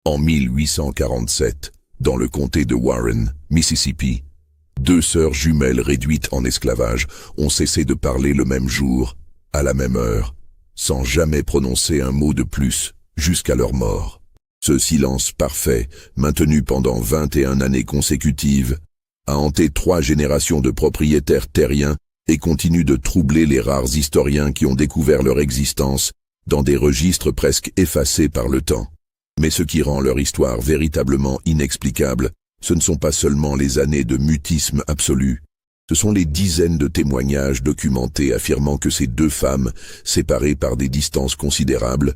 En 1847, dans le comté de Warren, Mississippi, deux sœurs jumelles réduites en esclavage ont cessé de parler le même jour, à la même heure, sans jamais prononcer un mot de plus, jusqu'à leur mort. Ce silence parfait, maintenu pendant 21 années consécutives, a hanté 3 générations de propriétaires terriens et continue de troubler les rares historiens qui ont découvert leur existence dans des registres presque effacés par le temps. Mais ce qui rend leur histoire véritablement inexplicable, ce ne sont pas seulement les années de mutisme absolu, ce sont les dizaines de témoignages documentés affirmant que ces deux femmes, séparées par des distances considérables,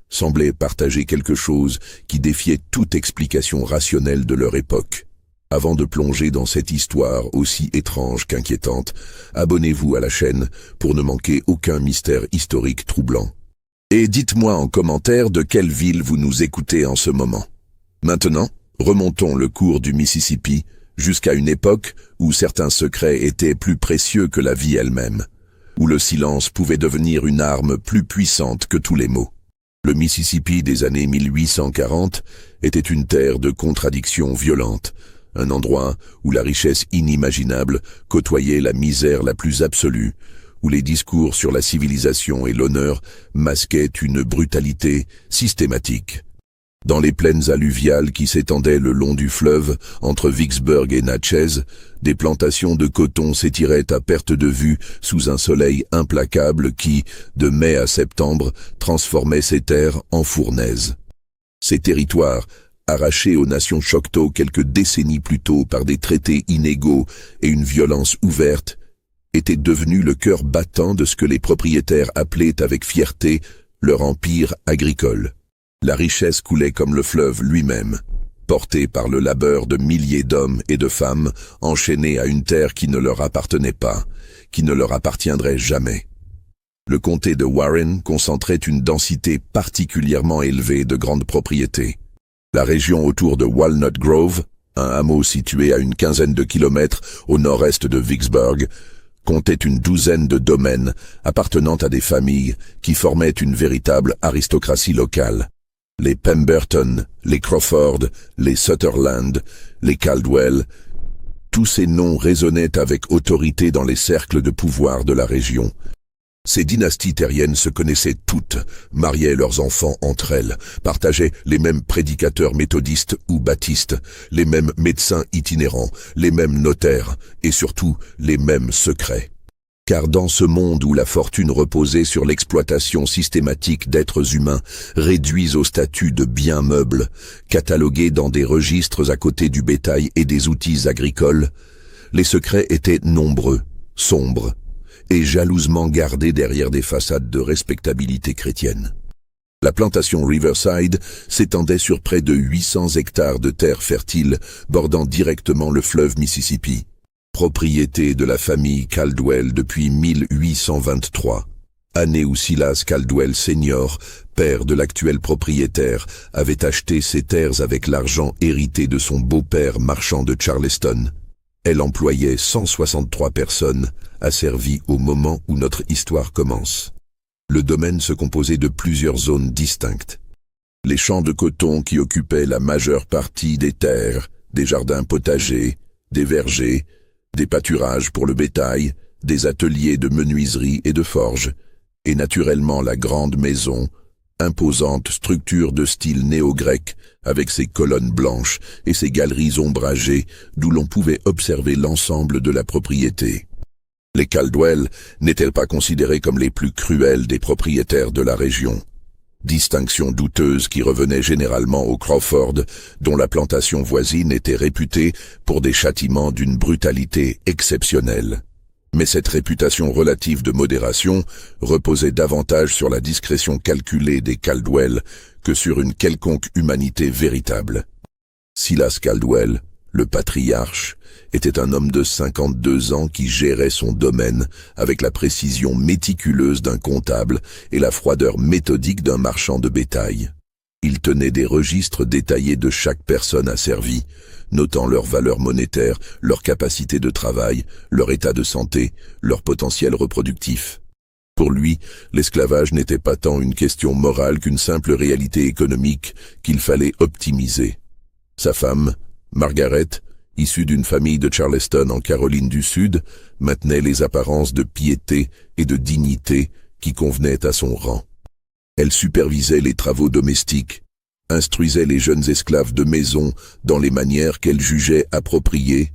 semblaient partager quelque chose qui défiait toute explication rationnelle de leur époque. Avant de plonger dans cette histoire aussi étrange qu'inquiétante, abonnez-vous à la chaîne pour ne manquer aucun mystère historique troublant. Et dites-moi en commentaire de quelle ville vous nous écoutez en ce moment. Maintenant, remontons le cours du Mississippi jusqu'à une époque où certains secrets étaient plus précieux que la vie elle-même, où le silence pouvait devenir une arme plus puissante que tous les mots. Le Mississippi des années 1840 était une terre de contradictions violentes, un endroit où la richesse inimaginable côtoyait la misère la plus absolue, où les discours sur la civilisation et l'honneur masquaient une brutalité systématique. Dans les plaines alluviales qui s'étendaient le long du fleuve, entre Vicksburg et Natchez, des plantations de coton s'étiraient à perte de vue sous un soleil implacable qui, de mai à septembre, transformait ces terres en fournaises. Ces territoires, arrachés aux nations Choctaw quelques décennies plus tôt par des traités inégaux et une violence ouverte, étaient devenus le cœur battant de ce que les propriétaires appelaient avec fierté leur empire agricole. La richesse coulait comme le fleuve lui-même, portée par le labeur de milliers d'hommes et de femmes enchaînés à une terre qui ne leur appartenait pas, qui ne leur appartiendrait jamais. Le comté de Warren concentrait une densité particulièrement élevée de grandes propriétés. La région autour de Walnut Grove, un hameau situé à une quinzaine de kilomètres au nord-est de Vicksburg, comptait une douzaine de domaines appartenant à des familles qui formaient une véritable aristocratie locale. Les Pemberton, les Crawford, les Sutherland, les Caldwell, tous ces noms résonnaient avec autorité dans les cercles de pouvoir de la région. Ces dynasties terriennes se connaissaient toutes, mariaient leurs enfants entre elles, partageaient les mêmes prédicateurs méthodistes ou baptistes, les mêmes médecins itinérants, les mêmes notaires et surtout les mêmes secrets. Car dans ce monde où la fortune reposait sur l'exploitation systématique d'êtres humains réduits au statut de biens meubles, catalogués dans des registres à côté du bétail et des outils agricoles, les secrets étaient nombreux, sombres, et jalousement gardés derrière des façades de respectabilité chrétienne. La plantation Riverside s'étendait sur près de 800 hectares de terres fertiles bordant directement le fleuve Mississippi, propriété de la famille Caldwell depuis 1823, année où Silas Caldwell Senior, père de l'actuel propriétaire, avait acheté ces terres avec l'argent hérité de son beau-père marchand de Charleston. Elle employait 163 personnes, asservies au moment où notre histoire commence. Le domaine se composait de plusieurs zones distinctes. Les champs de coton qui occupaient la majeure partie des terres, des jardins potagers, des vergers, des pâturages pour le bétail, des ateliers de menuiserie et de forge, et naturellement la grande maison, imposante structure de style néo-grec, avec ses colonnes blanches et ses galeries ombragées, d'où l'on pouvait observer l'ensemble de la propriété. Les Caldwell n'étaient pas considérés comme les plus cruels des propriétaires de la région. Distinction douteuse qui revenait généralement aux Crawford, dont la plantation voisine était réputée pour des châtiments d'une brutalité exceptionnelle. Mais cette réputation relative de modération reposait davantage sur la discrétion calculée des Caldwell que sur une quelconque humanité véritable. Silas Caldwell, le patriarche, était un homme de 52 ans qui gérait son domaine avec la précision méticuleuse d'un comptable et la froideur méthodique d'un marchand de bétail. Il tenait des registres détaillés de chaque personne asservie, notant leur valeur monétaire, leur capacité de travail, leur état de santé, leur potentiel reproductif. Pour lui, l'esclavage n'était pas tant une question morale qu'une simple réalité économique qu'il fallait optimiser. Sa femme, Margaret, issue d'une famille de Charleston en Caroline du Sud, maintenait les apparences de piété et de dignité qui convenaient à son rang. Elle supervisait les travaux domestiques, instruisait les jeunes esclaves de maison dans les manières qu'elle jugeait appropriées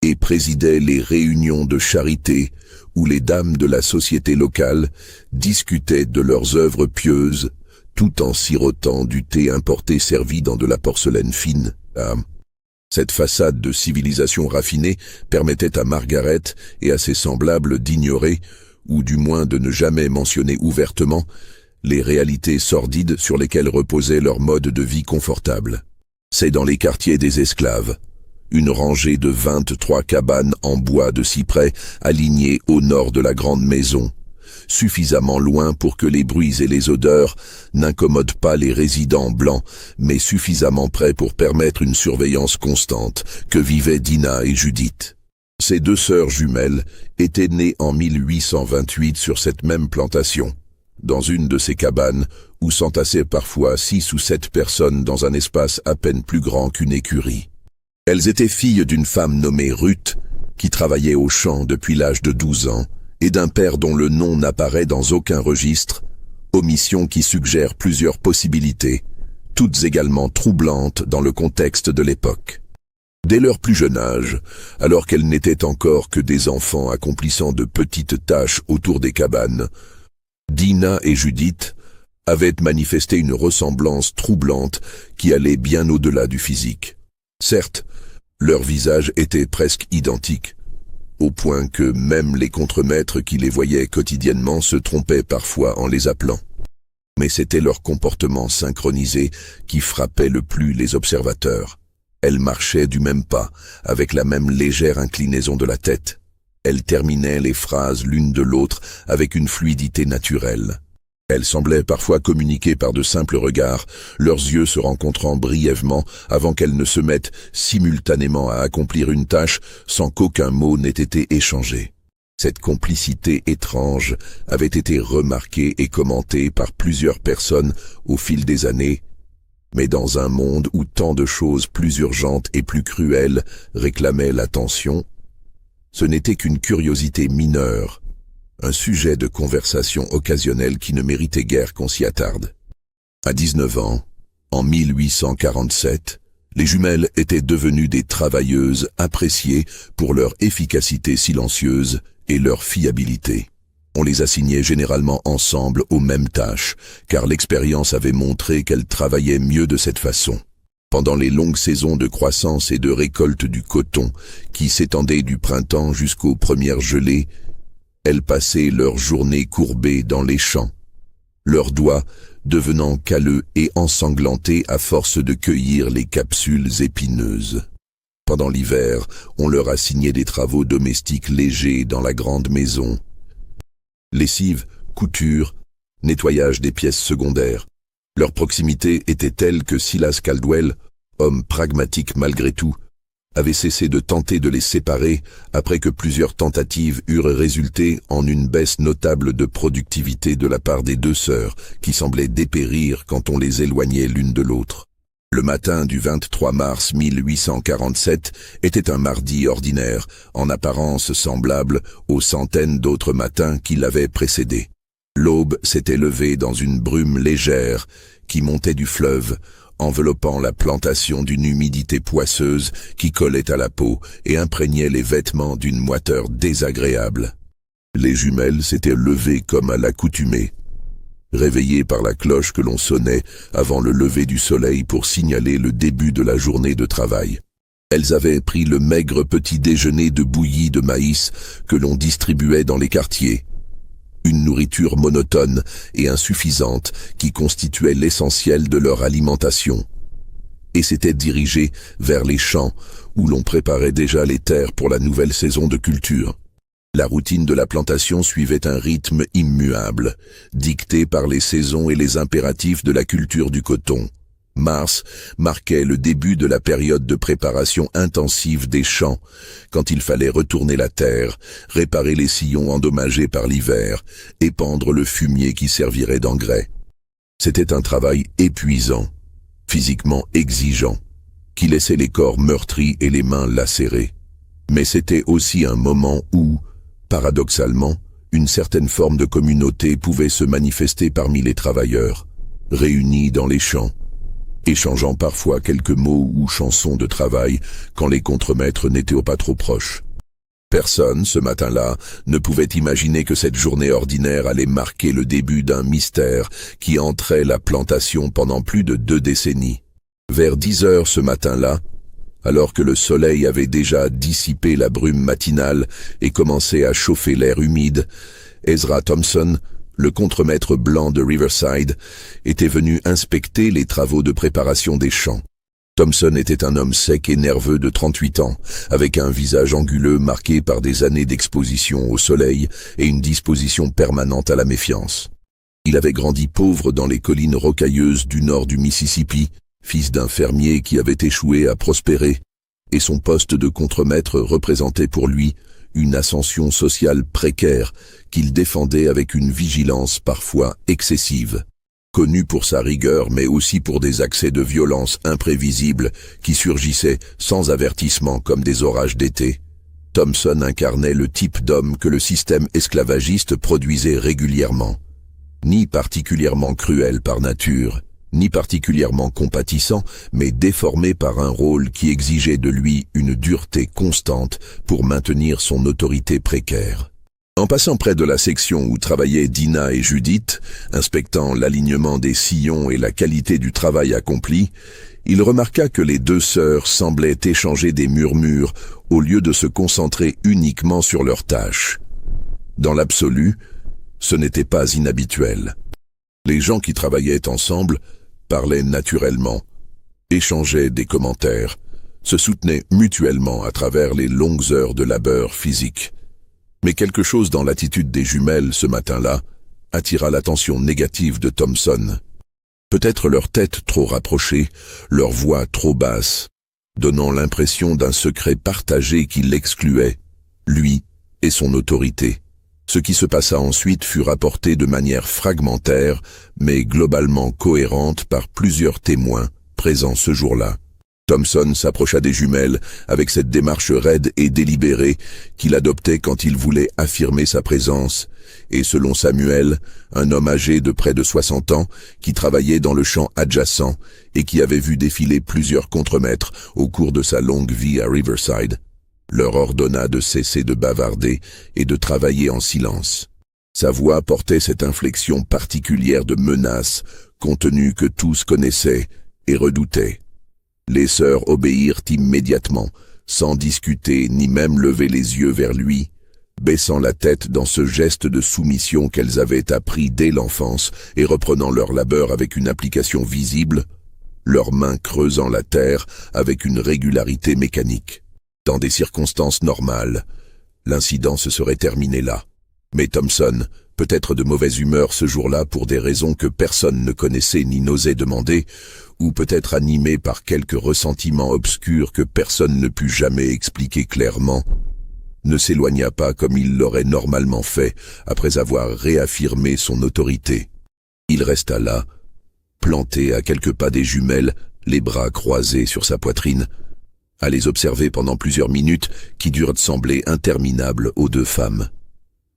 et présidait les réunions de charité où les dames de la société locale discutaient de leurs œuvres pieuses tout en sirotant du thé importé servi dans de la porcelaine fine. Cette façade de civilisation raffinée permettait à Margaret et à ses semblables d'ignorer, ou du moins de ne jamais mentionner ouvertement, les réalités sordides sur lesquelles reposait leur mode de vie confortable. C'est dans les quartiers des esclaves, une rangée de 23 cabanes en bois de cyprès alignées au nord de la grande maison, suffisamment loin pour que les bruits et les odeurs n'incommodent pas les résidents blancs, mais suffisamment près pour permettre une surveillance constante, que vivaient Dinah et Judith. Ces deux sœurs jumelles étaient nées en 1828 sur cette même plantation, dans une de ces cabanes où s'entassaient parfois 6 ou 7 personnes dans un espace à peine plus grand qu'une écurie. Elles étaient filles d'une femme nommée Ruth, qui travaillait au champ depuis l'âge de 12 ans, et d'un père dont le nom n'apparaît dans aucun registre, omission qui suggère plusieurs possibilités, toutes également troublantes dans le contexte de l'époque. Dès leur plus jeune âge, alors qu'elles n'étaient encore que des enfants accomplissant de petites tâches autour des cabanes, Dinah et Judith avaient manifesté une ressemblance troublante qui allait bien au-delà du physique. Certes, leurs visages étaient presque identiques, au point que même les contremaîtres qui les voyaient quotidiennement se trompaient parfois en les appelant. Mais c'était leur comportement synchronisé qui frappait le plus les observateurs. Elles marchaient du même pas, avec la même légère inclinaison de la tête. Elles terminaient les phrases l'une de l'autre avec une fluidité naturelle. Elles semblaient parfois communiquer par de simples regards, leurs yeux se rencontrant brièvement avant qu'elles ne se mettent simultanément à accomplir une tâche sans qu'aucun mot n'ait été échangé. Cette complicité étrange avait été remarquée et commentée par plusieurs personnes au fil des années, mais dans un monde où tant de choses plus urgentes et plus cruelles réclamaient l'attention, ce n'était qu'une curiosité mineure, un sujet de conversation occasionnel qui ne méritait guère qu'on s'y attarde. À 19 ans, en 1847, les jumelles étaient devenues des travailleuses appréciées pour leur efficacité silencieuse et leur fiabilité. On les assignait généralement ensemble aux mêmes tâches, car l'expérience avait montré qu'elles travaillaient mieux de cette façon. Pendant les longues saisons de croissance et de récolte du coton, qui s'étendaient du printemps jusqu'aux premières gelées, elles passaient leurs journées courbées dans les champs, leurs doigts devenant calleux et ensanglantés à force de cueillir les capsules épineuses. Pendant l'hiver, on leur assignait des travaux domestiques légers dans la grande maison. Lessive, couture, nettoyage des pièces secondaires. Leur proximité était telle que Silas Caldwell, homme pragmatique malgré tout, avait cessé de tenter de les séparer après que plusieurs tentatives eurent résulté en une baisse notable de productivité de la part des deux sœurs, qui semblaient dépérir quand on les éloignait l'une de l'autre. Le matin du 23 mars 1847 était un mardi ordinaire, en apparence semblable aux centaines d'autres matins qui l'avaient précédé. L'aube s'était levée dans une brume légère qui montait du fleuve, enveloppant la plantation d'une humidité poisseuse qui collait à la peau et imprégnait les vêtements d'une moiteur désagréable. Les jumelles s'étaient levées comme à l'accoutumée, réveillées par la cloche que l'on sonnait avant le lever du soleil pour signaler le début de la journée de travail. Elles avaient pris le maigre petit déjeuner de bouillie de maïs que l'on distribuait dans les quartiers, une nourriture monotone et insuffisante qui constituait l'essentiel de leur alimentation, et s'étaient dirigées vers les champs où l'on préparait déjà les terres pour la nouvelle saison de culture. La routine de la plantation suivait un rythme immuable, dicté par les saisons et les impératifs de la culture du coton. Mars marquait le début de la période de préparation intensive des champs, quand il fallait retourner la terre, réparer les sillons endommagés par l'hiver, épandre le fumier qui servirait d'engrais. C'était un travail épuisant, physiquement exigeant, qui laissait les corps meurtris et les mains lacérées. Mais c'était aussi un moment où, paradoxalement, une certaine forme de communauté pouvait se manifester parmi les travailleurs, réunis dans les champs, échangeant parfois quelques mots ou chansons de travail quand les contremaîtres n'étaient pas trop proches. Personne, ce matin-là, ne pouvait imaginer que cette journée ordinaire allait marquer le début d'un mystère qui entrait la plantation pendant plus de 2 décennies. Vers 10 heures ce matin-là, alors que le soleil avait déjà dissipé la brume matinale et commençait à chauffer l'air humide, Ezra Thompson, le contremaître blanc de Riverside, était venu inspecter les travaux de préparation des champs. Thompson était un homme sec et nerveux de 38 ans, avec un visage anguleux marqué par des années d'exposition au soleil et une disposition permanente à la méfiance. Il avait grandi pauvre dans les collines rocailleuses du nord du Mississippi, fils d'un fermier qui avait échoué à prospérer, et son poste de contremaître représentait pour lui une ascension sociale précaire qu'il défendait avec une vigilance parfois excessive. Connu pour sa rigueur mais aussi pour des accès de violence imprévisibles qui surgissaient sans avertissement comme des orages d'été, Thompson incarnait le type d'homme que le système esclavagiste produisait régulièrement. Ni particulièrement cruel par nature, ni particulièrement compatissant, mais déformé par un rôle qui exigeait de lui une dureté constante pour maintenir son autorité précaire. En passant près de la section où travaillaient Dina et Judith, inspectant l'alignement des sillons et la qualité du travail accompli, il remarqua que les 2 sœurs semblaient échanger des murmures au lieu de se concentrer uniquement sur leurs tâches. Dans l'absolu, ce n'était pas inhabituel. Les gens qui travaillaient ensemble parlaient naturellement, échangeaient des commentaires, se soutenaient mutuellement à travers les longues heures de labeur physique. Mais quelque chose dans l'attitude des jumelles ce matin-là attira l'attention négative de Thompson. Peut-être leur tête trop rapprochée, leur voix trop basse, donnant l'impression d'un secret partagé qui l'excluait, lui et son autorité. Ce qui se passa ensuite fut rapporté de manière fragmentaire, mais globalement cohérente par plusieurs témoins présents ce jour-là. Thompson s'approcha des jumelles avec cette démarche raide et délibérée qu'il adoptait quand il voulait affirmer sa présence, et selon Samuel, un homme âgé de près de 60 ans qui travaillait dans le champ adjacent et qui avait vu défiler plusieurs contremaîtres au cours de sa longue vie à Riverside, leur ordonna de cesser de bavarder et de travailler en silence. Sa voix portait cette inflexion particulière de menace, contenue que tous connaissaient et redoutaient. Les sœurs obéirent immédiatement, sans discuter ni même lever les yeux vers lui, baissant la tête dans ce geste de soumission qu'elles avaient appris dès l'enfance et reprenant leur labeur avec une application visible, leurs mains creusant la terre avec une régularité mécanique. Dans des circonstances normales, l'incident se serait terminé là. Mais Thompson, peut-être de mauvaise humeur ce jour-là pour des raisons que personne ne connaissait ni n'osait demander, ou peut-être animé par quelque ressentiment obscur que personne ne put jamais expliquer clairement, ne s'éloigna pas comme il l'aurait normalement fait après avoir réaffirmé son autorité. Il resta là, planté à quelques pas des jumelles, les bras croisés sur sa poitrine, à les observer pendant plusieurs minutes qui durent sembler interminables aux 2 femmes.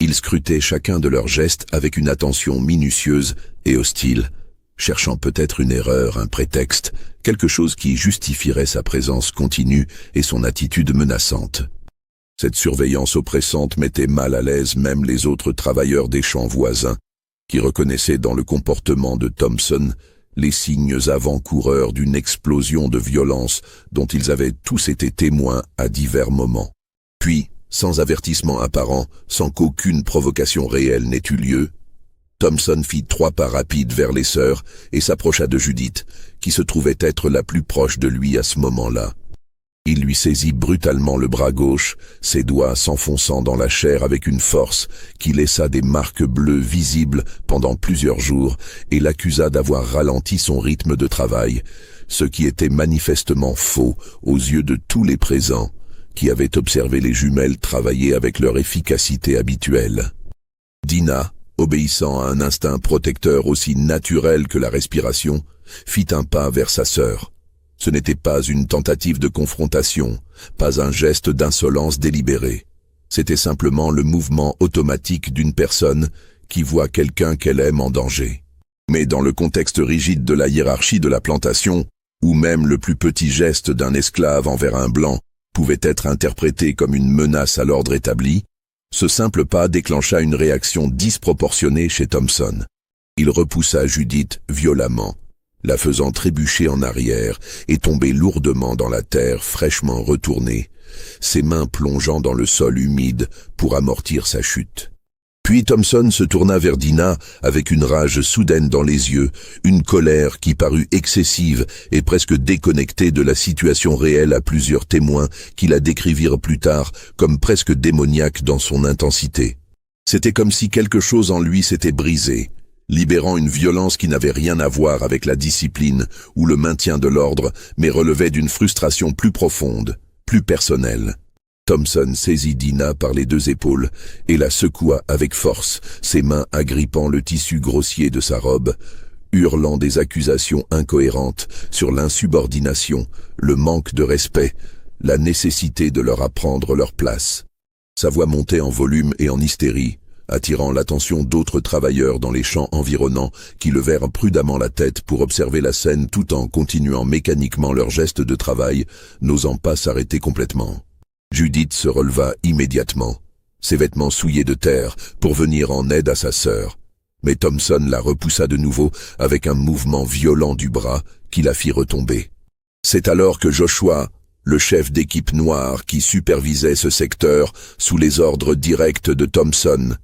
Il scrutait chacun de leurs gestes avec une attention minutieuse et hostile, cherchant peut-être une erreur, un prétexte, quelque chose qui justifierait sa présence continue et son attitude menaçante. Cette surveillance oppressante mettait mal à l'aise même les autres travailleurs des champs voisins, qui reconnaissaient dans le comportement de Thompson les signes avant-coureurs d'une explosion de violence dont ils avaient tous été témoins à divers moments. Puis, sans avertissement apparent, sans qu'aucune provocation réelle n'ait eu lieu, Thompson fit 3 pas rapides vers les sœurs et s'approcha de Judith, qui se trouvait être la plus proche de lui à ce moment-là. Il lui saisit brutalement le bras gauche, ses doigts s'enfonçant dans la chair avec une force qui laissa des marques bleues visibles pendant plusieurs jours et l'accusa d'avoir ralenti son rythme de travail, ce qui était manifestement faux aux yeux de tous les présents, qui avaient observé les jumelles travailler avec leur efficacité habituelle. Dina, obéissant à un instinct protecteur aussi naturel que la respiration, fit un pas vers sa sœur. Ce n'était pas une tentative de confrontation, pas un geste d'insolence délibéré. C'était simplement le mouvement automatique d'une personne qui voit quelqu'un qu'elle aime en danger. Mais dans le contexte rigide de la hiérarchie de la plantation, où même le plus petit geste d'un esclave envers un blanc pouvait être interprété comme une menace à l'ordre établi, ce simple pas déclencha une réaction disproportionnée chez Thompson. Il repoussa Judith violemment, la faisant trébucher en arrière et tomber lourdement dans la terre fraîchement retournée, ses mains plongeant dans le sol humide pour amortir sa chute. Puis Thompson se tourna vers Dina avec une rage soudaine dans les yeux, une colère qui parut excessive et presque déconnectée de la situation réelle à plusieurs témoins qui la décrivirent plus tard comme presque démoniaque dans son intensité. C'était comme si quelque chose en lui s'était brisé, libérant une violence qui n'avait rien à voir avec la discipline ou le maintien de l'ordre, mais relevait d'une frustration plus profonde, plus personnelle. Thompson saisit Dina par les deux épaules et la secoua avec force, ses mains agrippant le tissu grossier de sa robe, hurlant des accusations incohérentes sur l'insubordination, le manque de respect, la nécessité de leur apprendre leur place. Sa voix montait en volume et en hystérie, attirant l'attention d'autres travailleurs dans les champs environnants qui levèrent prudemment la tête pour observer la scène tout en continuant mécaniquement leurs gestes de travail, n'osant pas s'arrêter complètement. Judith se releva immédiatement, ses vêtements souillés de terre, pour venir en aide à sa sœur. Mais Thompson la repoussa de nouveau avec un mouvement violent du bras qui la fit retomber. C'est alors que Joshua, le chef d'équipe noire qui supervisait ce secteur sous les ordres directs de Thompson,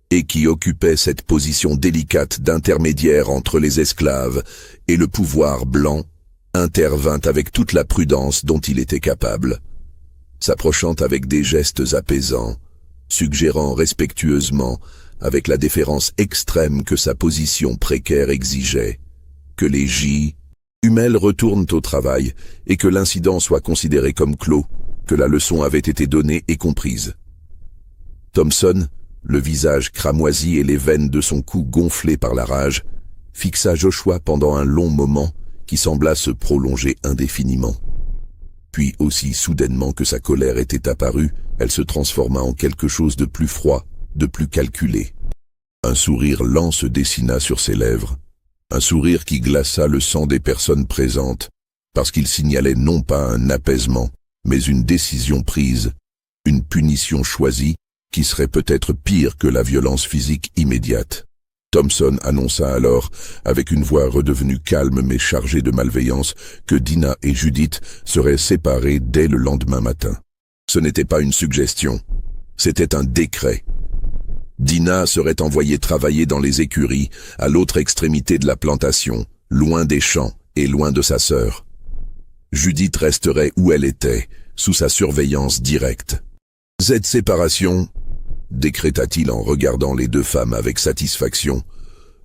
et qui occupait cette position délicate d'intermédiaire entre les esclaves et le pouvoir blanc, intervint avec toute la prudence dont il était capable, s'approchant avec des gestes apaisants, suggérant respectueusement, avec la déférence extrême que sa position précaire exigeait, que les jumelles retournent au travail et que l'incident soit considéré comme clos, que la leçon avait été donnée et comprise. Thompson, le visage cramoisi et les veines de son cou gonflées par la rage, fixa Joshua pendant un long moment qui sembla se prolonger indéfiniment. Puis, aussi soudainement que sa colère était apparue, elle se transforma en quelque chose de plus froid, de plus calculé. Un sourire lent se dessina sur ses lèvres, un sourire qui glaça le sang des personnes présentes, parce qu'il signalait non pas un apaisement, mais une décision prise, une punition choisie, qui serait peut-être pire que la violence physique immédiate. Thompson annonça alors, avec une voix redevenue calme mais chargée de malveillance, que Dina et Judith seraient séparées dès le lendemain matin. Ce n'était pas une suggestion, c'était un décret. Dina serait envoyée travailler dans les écuries, à l'autre extrémité de la plantation, loin des champs et loin de sa sœur. Judith resterait où elle était, sous sa surveillance directe. Cette séparation, décréta-t-il en regardant les deux femmes avec satisfaction,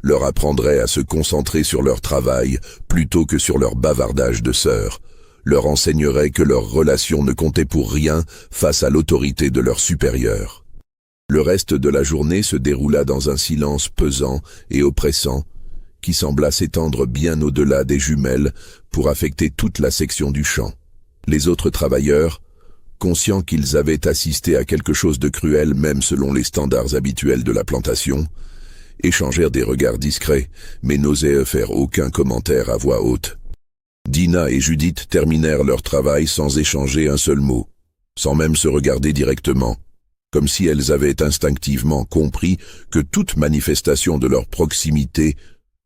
leur apprendrait à se concentrer sur leur travail plutôt que sur leur bavardage de sœurs, leur enseignerait que leur relation ne comptait pour rien face à l'autorité de leur supérieur. Le reste de la journée se déroula dans un silence pesant et oppressant, qui sembla s'étendre bien au-delà des jumelles pour affecter toute la section du champ. Les autres travailleurs, conscients qu'ils avaient assisté à quelque chose de cruel même selon les standards habituels de la plantation, échangèrent des regards discrets, mais n'osaient faire aucun commentaire à voix haute. Dina et Judith terminèrent leur travail sans échanger un seul mot, sans même se regarder directement, comme si elles avaient instinctivement compris que toute manifestation de leur proximité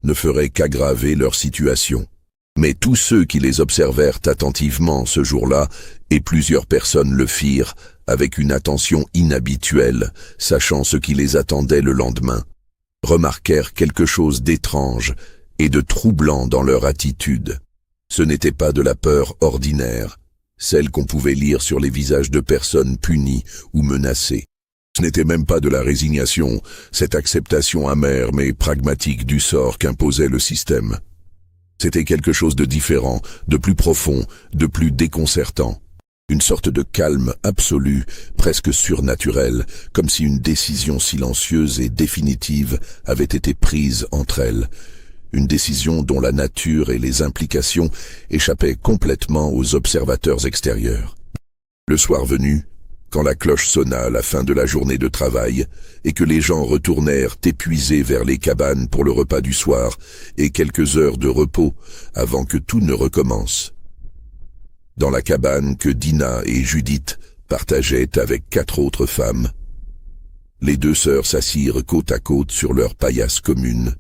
ne ferait qu'aggraver leur situation. Mais tous ceux qui les observèrent attentivement ce jour-là, et plusieurs personnes le firent, avec une attention inhabituelle, sachant ce qui les attendait le lendemain, remarquèrent quelque chose d'étrange et de troublant dans leur attitude. Ce n'était pas de la peur ordinaire, celles qu'on pouvait lire sur les visages de personnes punies ou menacées. Ce n'était même pas de la résignation, cette acceptation amère mais pragmatique du sort qu'imposait le système. C'était quelque chose de différent, de plus profond, de plus déconcertant. Une sorte de calme absolu, presque surnaturel, comme si une décision silencieuse et définitive avait été prise entre elles. Une décision dont la nature et les implications échappaient complètement aux observateurs extérieurs. Le soir venu, quand la cloche sonna à la fin de la journée de travail et que les gens retournèrent épuisés vers les cabanes pour le repas du soir et quelques heures de repos avant que tout ne recommence. Dans la cabane que Dina et Judith partageaient avec 4 autres femmes, les 2 sœurs s'assirent côte à côte sur leur paillasse commune,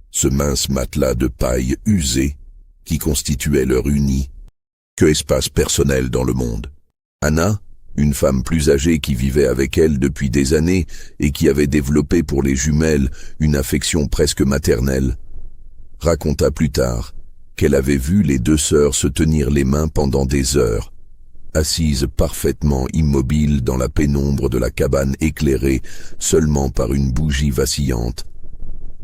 ce mince matelas de paille usé qui constituait leur uni que espace personnel dans le monde. Anna, une femme plus âgée qui vivait avec elle depuis des années et qui avait développé pour les jumelles une affection presque maternelle, raconta plus tard qu'elle avait vu les 2 sœurs se tenir les mains pendant des heures, assises parfaitement immobiles dans la pénombre de la cabane éclairée seulement par une bougie vacillante,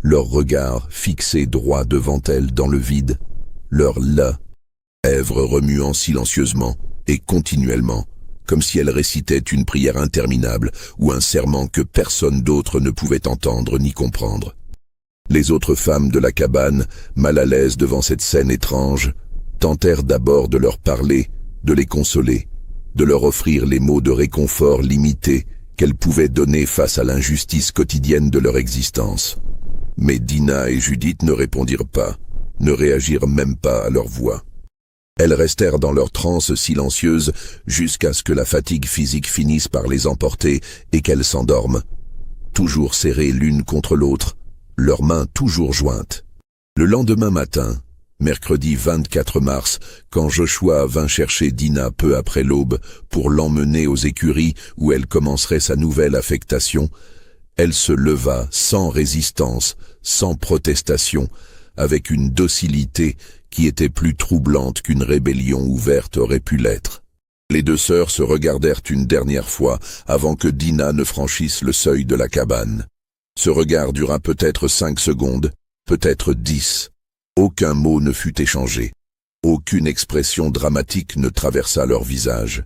leurs regards fixés droit devant elles dans le vide, leurs lèvres remuant silencieusement et continuellement, comme si elles récitaient une prière interminable ou un serment que personne d'autre ne pouvait entendre ni comprendre. Les autres femmes de la cabane, mal à l'aise devant cette scène étrange, tentèrent d'abord de leur parler, de les consoler, de leur offrir les mots de réconfort limités qu'elles pouvaient donner face à l'injustice quotidienne de leur existence. Mais Dina et Judith ne répondirent pas, ne réagirent même pas à leur voix. Elles restèrent dans leur transe silencieuse jusqu'à ce que la fatigue physique finisse par les emporter et qu'elles s'endorment, toujours serrées l'une contre l'autre, leurs mains toujours jointes. Le lendemain matin, mercredi 24 mars, quand Joshua vint chercher Dina peu après l'aube pour l'emmener aux écuries où elle commencerait sa nouvelle affectation, elle se leva sans résistance, sans protestation, avec une docilité qui était plus troublante qu'une rébellion ouverte aurait pu l'être. Les 2 sœurs se regardèrent une dernière fois avant que Dina ne franchisse le seuil de la cabane. Ce regard dura peut-être 5 secondes, peut-être 10. Aucun mot ne fut échangé. Aucune expression dramatique ne traversa leur visage.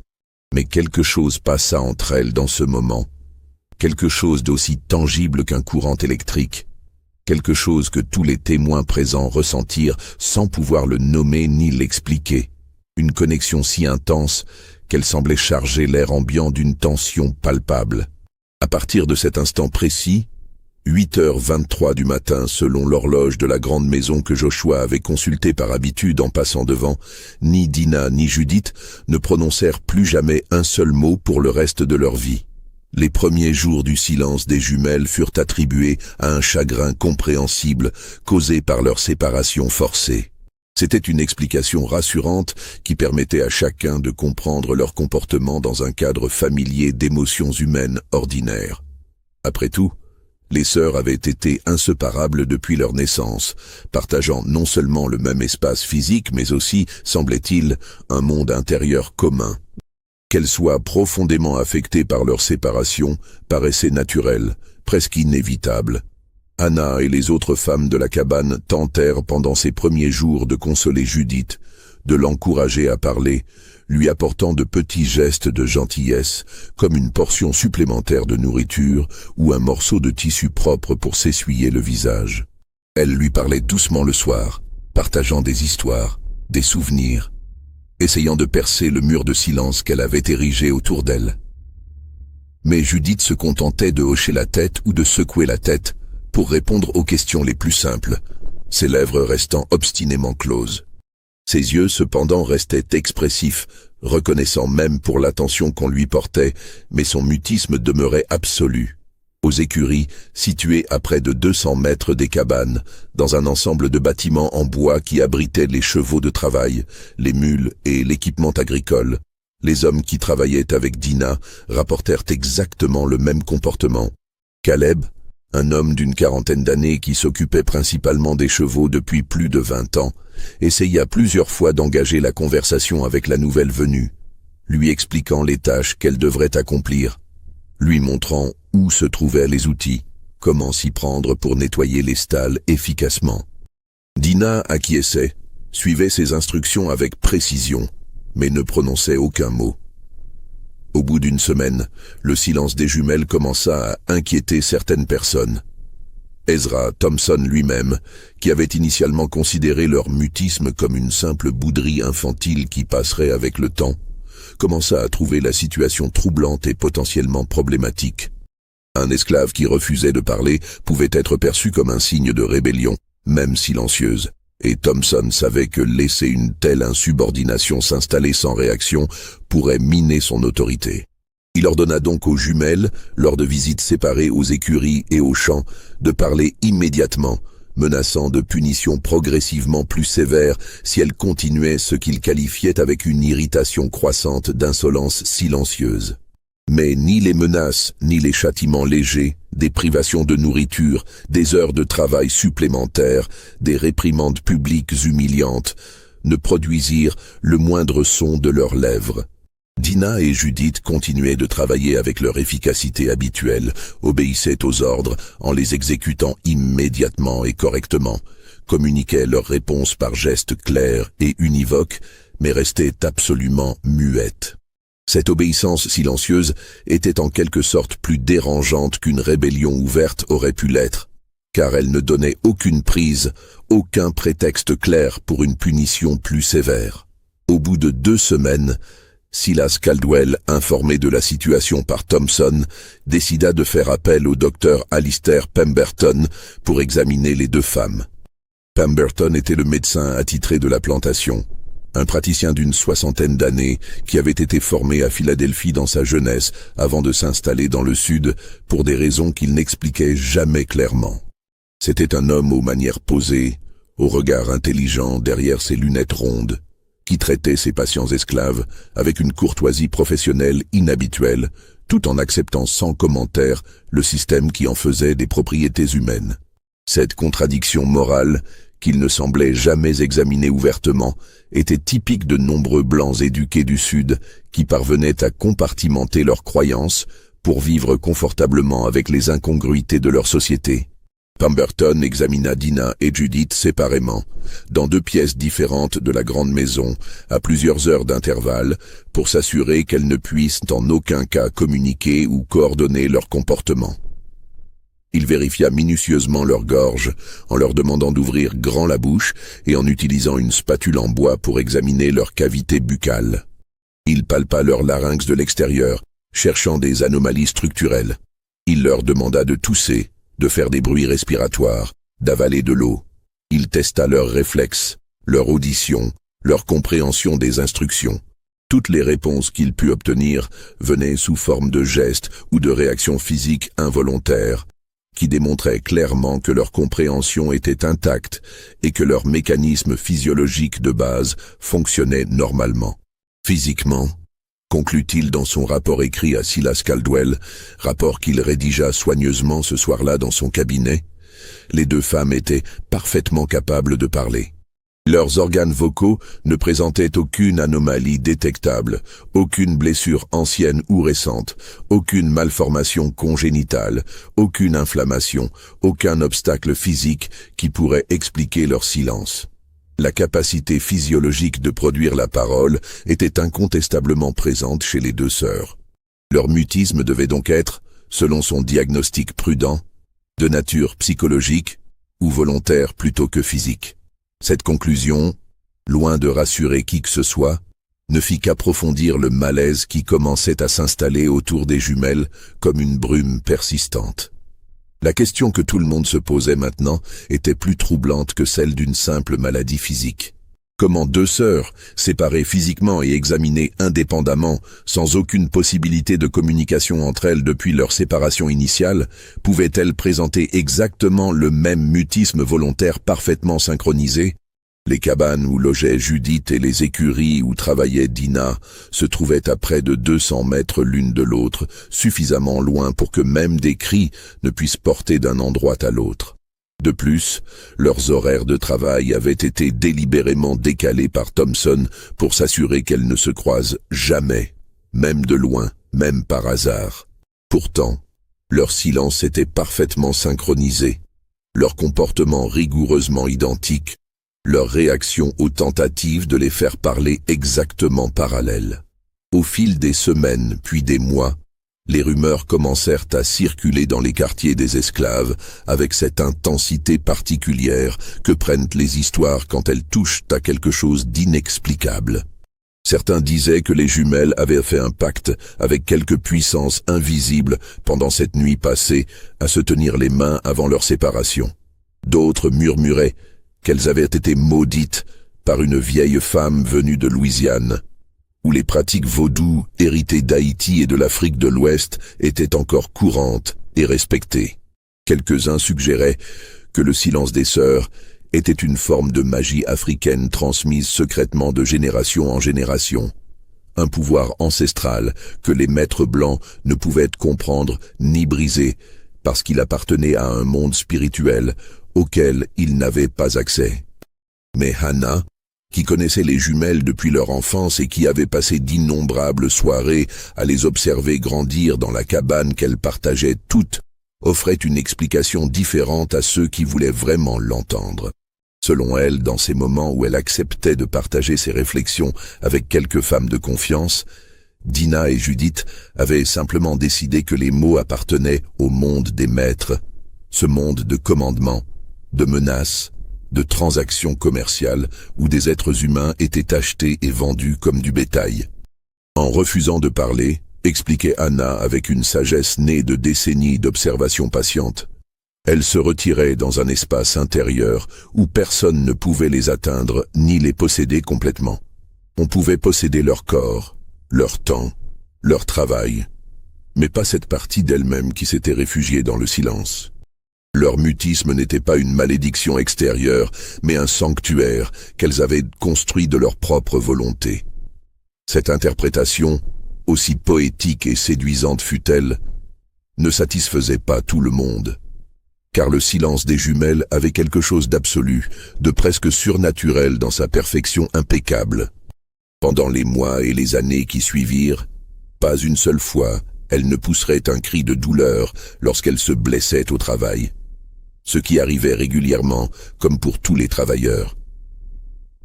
Mais quelque chose passa entre elles dans ce moment. Quelque chose d'aussi tangible qu'un courant électrique. Quelque chose que tous les témoins présents ressentirent sans pouvoir le nommer ni l'expliquer. Une connexion si intense qu'elle semblait charger l'air ambiant d'une tension palpable. À partir de cet instant précis, 8h23 du matin selon l'horloge de la grande maison que Joshua avait consultée par habitude en passant devant, ni Dina ni Judith ne prononcèrent plus jamais un seul mot pour le reste de leur vie. Les premiers jours du silence des jumelles furent attribués à un chagrin compréhensible causé par leur séparation forcée. C'était une explication rassurante qui permettait à chacun de comprendre leur comportement dans un cadre familier d'émotions humaines ordinaires. Après tout, les sœurs avaient été inséparables depuis leur naissance, partageant non seulement le même espace physique mais aussi, semblait-il, un monde intérieur commun. Qu'elles soient profondément affectées par leur séparation paraissait naturel, presque inévitable. Anna et les autres femmes de la cabane tentèrent pendant ces premiers jours de consoler Judith, de l'encourager à parler, lui apportant de petits gestes de gentillesse, comme une portion supplémentaire de nourriture ou un morceau de tissu propre pour s'essuyer le visage. Elle lui parlait doucement le soir, partageant des histoires, des souvenirs, essayant de percer le mur de silence qu'elle avait érigé autour d'elle. Mais Judith se contentait de hocher la tête ou de secouer la tête pour répondre aux questions les plus simples, ses lèvres restant obstinément closes. Ses yeux cependant restaient expressifs, reconnaissant même pour l'attention qu'on lui portait, mais son mutisme demeurait absolu. Aux écuries, situées à près de 200 mètres des cabanes, dans un ensemble de bâtiments en bois qui abritaient les chevaux de travail, les mules et l'équipement agricole, les hommes qui travaillaient avec Dina rapportèrent exactement le même comportement. Caleb, un homme d'une 40aine d'années qui s'occupait principalement des chevaux depuis plus de 20 ans, essaya plusieurs fois d'engager la conversation avec la nouvelle venue, lui expliquant les tâches qu'elle devrait accomplir, lui montrant où se trouvaient les outils, comment s'y prendre pour nettoyer les stalles efficacement. Dina acquiesçait, suivait ses instructions avec précision, mais ne prononçait aucun mot. Au bout d'une semaine, le silence des jumelles commença à inquiéter certaines personnes. Ezra Thompson lui-même, qui avait initialement considéré leur mutisme comme une simple bouderie infantile qui passerait avec le temps, commença à trouver la situation troublante et potentiellement problématique. Un esclave qui refusait de parler pouvait être perçu comme un signe de rébellion, même silencieuse, et Thompson savait que laisser une telle insubordination s'installer sans réaction pourrait miner son autorité. Il ordonna donc aux jumelles, lors de visites séparées aux écuries et aux champs, de parler immédiatement, menaçant de punitions progressivement plus sévères si elles continuaient ce qu'il qualifiait avec une irritation croissante d'insolence silencieuse. Mais ni les menaces, ni les châtiments légers, des privations de nourriture, des heures de travail supplémentaires, des réprimandes publiques humiliantes, ne produisirent le moindre son de leurs lèvres. Dina et Judith continuaient de travailler avec leur efficacité habituelle, obéissaient aux ordres en les exécutant immédiatement et correctement, communiquaient leurs réponses par gestes clairs et univoques, mais restaient absolument muettes. Cette obéissance silencieuse était en quelque sorte plus dérangeante qu'une rébellion ouverte aurait pu l'être, car elle ne donnait aucune prise, aucun prétexte clair pour une punition plus sévère. Au bout de 2 semaines, Silas Caldwell, informé de la situation par Thompson, décida de faire appel au docteur Alistair Pemberton pour examiner les 2 femmes. Pemberton était le médecin attitré de la plantation, un praticien d'une 60aine d'années qui avait été formé à Philadelphie dans sa jeunesse avant de s'installer dans le Sud pour des raisons qu'il n'expliquait jamais clairement. C'était un homme aux manières posées, au regard intelligent derrière ses lunettes rondes, qui traitait ses patients esclaves avec une courtoisie professionnelle inhabituelle, tout en acceptant sans commentaire le système qui en faisait des propriétés humaines. Cette contradiction morale, qu'il ne semblait jamais examiner ouvertement, était typique de nombreux blancs éduqués du Sud qui parvenaient à compartimenter leurs croyances pour vivre confortablement avec les incongruités de leur société. Pemberton examina Dina et Judith séparément, dans 2 pièces différentes de la grande maison, à plusieurs heures d'intervalle, pour s'assurer qu'elles ne puissent en aucun cas communiquer ou coordonner leur comportement. Il vérifia minutieusement leur gorge, en leur demandant d'ouvrir grand la bouche et en utilisant une spatule en bois pour examiner leur cavité buccale. Il palpa leur larynx de l'extérieur, cherchant des anomalies structurelles. Il leur demanda de tousser, de faire des bruits respiratoires, d'avaler de l'eau. Il testa leurs réflexes, leur audition, leur compréhension des instructions. Toutes les réponses qu'il put obtenir venaient sous forme de gestes ou de réactions physiques involontaires, qui démontraient clairement que leur compréhension était intacte et que leur mécanisme physiologique de base fonctionnait normalement. Physiquement, conclut-il dans son rapport écrit à Silas Caldwell, rapport qu'il rédigea soigneusement ce soir-là dans son cabinet, les 2 femmes étaient parfaitement capables de parler. Leurs organes vocaux ne présentaient aucune anomalie détectable, aucune blessure ancienne ou récente, aucune malformation congénitale, aucune inflammation, aucun obstacle physique qui pourrait expliquer leur silence. La capacité physiologique de produire la parole était incontestablement présente chez les 2 sœurs. Leur mutisme devait donc être, selon son diagnostic prudent, de nature psychologique ou volontaire plutôt que physique. Cette conclusion, loin de rassurer qui que ce soit, ne fit qu'approfondir le malaise qui commençait à s'installer autour des jumelles comme une brume persistante. La question que tout le monde se posait maintenant était plus troublante que celle d'une simple maladie physique. Comment 2 sœurs, séparées physiquement et examinées indépendamment, sans aucune possibilité de communication entre elles depuis leur séparation initiale, pouvaient-elles présenter exactement le même mutisme volontaire parfaitement synchronisé? Les cabanes où logeaient Judith et les écuries où travaillait Dina se trouvaient à près de 200 mètres l'une de l'autre, suffisamment loin pour que même des cris ne puissent porter d'un endroit à l'autre. De plus, leurs horaires de travail avaient été délibérément décalés par Thompson pour s'assurer qu'elles ne se croisent jamais même de loin, même par hasard. Pourtant, leur silence était parfaitement synchronisé, leur comportement rigoureusement identique, leur réaction aux tentatives de les faire parler exactement parallèles. Au fil des semaines puis des mois, les rumeurs commencèrent à circuler dans les quartiers des esclaves avec cette intensité particulière que prennent les histoires quand elles touchent à quelque chose d'inexplicable. Certains disaient que les jumelles avaient fait un pacte avec quelque puissance invisible pendant cette nuit passée à se tenir les mains avant leur séparation. D'autres murmuraient qu'elles avaient été maudites par une vieille femme venue de Louisiane, où les pratiques vaudou héritées d'Haïti et de l'Afrique de l'Ouest étaient encore courantes et respectées. Quelques-uns suggéraient que le silence des sœurs était une forme de magie africaine transmise secrètement de génération en génération, un pouvoir ancestral que les maîtres blancs ne pouvaient comprendre ni briser parce qu'il appartenait à un monde spirituel auquel ils n'avaient pas accès. Mais Hannah, qui connaissait les jumelles depuis leur enfance et qui avait passé d'innombrables soirées à les observer grandir dans la cabane qu'elles partageaient toutes, offrait une explication différente à ceux qui voulaient vraiment l'entendre. Selon elle, dans ces moments où elle acceptait de partager ses réflexions avec quelques femmes de confiance, Dina et Judith avaient simplement décidé que les mots appartenaient au monde des maîtres, ce monde de commandements, de menaces, de transactions commerciales où des êtres humains étaient achetés et vendus comme du bétail. En refusant de parler, expliquait Anna avec une sagesse née de décennies d'observation patiente, elle se retirait dans un espace intérieur où personne ne pouvait les atteindre ni les posséder complètement. On pouvait posséder leur corps, leur temps, leur travail, mais pas cette partie d'elle-même qui s'était réfugiée dans le silence. Leur mutisme n'était pas une malédiction extérieure, mais un sanctuaire qu'elles avaient construit de leur propre volonté. Cette interprétation, aussi poétique et séduisante fût-elle, ne satisfaisait pas tout le monde. Car le silence des jumelles avait quelque chose d'absolu, de presque surnaturel dans sa perfection impeccable. Pendant les mois et les années qui suivirent, pas une seule fois, elle ne pousserait un cri de douleur lorsqu'elle se blessait au travail. Ce qui arrivait régulièrement, comme pour tous les travailleurs.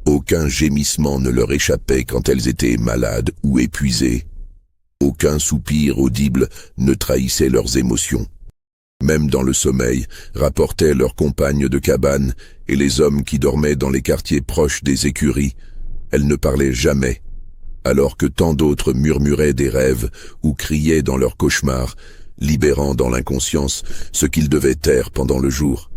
Aucun gémissement ne leur échappait quand elles étaient malades ou épuisées. Aucun soupir audible ne trahissait leurs émotions. Même dans le sommeil, rapportaient leurs compagnes de cabane et les hommes qui dormaient dans les quartiers proches des écuries, elles ne parlaient jamais, alors que tant d'autres murmuraient des rêves ou criaient dans leurs cauchemars, libérant dans l'inconscience ce qu'ils devaient taire pendant le jour.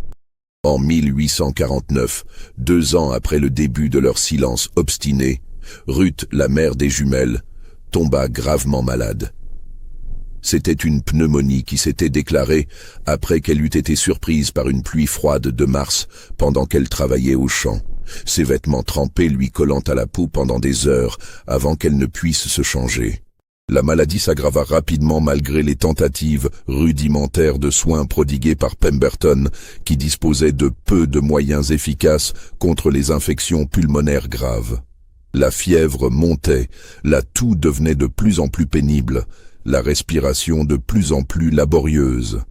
En 1849, 2 ans après le début de leur silence obstiné, Ruth, la mère des jumelles, tomba gravement malade. C'était une pneumonie qui s'était déclarée après qu'elle eût été surprise par une pluie froide de mars pendant qu'elle travaillait au champ, ses vêtements trempés lui collant à la peau pendant des heures avant qu'elle ne puisse se changer. La maladie s'aggrava rapidement malgré les tentatives rudimentaires de soins prodigués par Pemberton, qui disposait de peu de moyens efficaces contre les infections pulmonaires graves. La fièvre montait, la toux devenait de plus en plus pénible, la respiration de plus en plus laborieuse.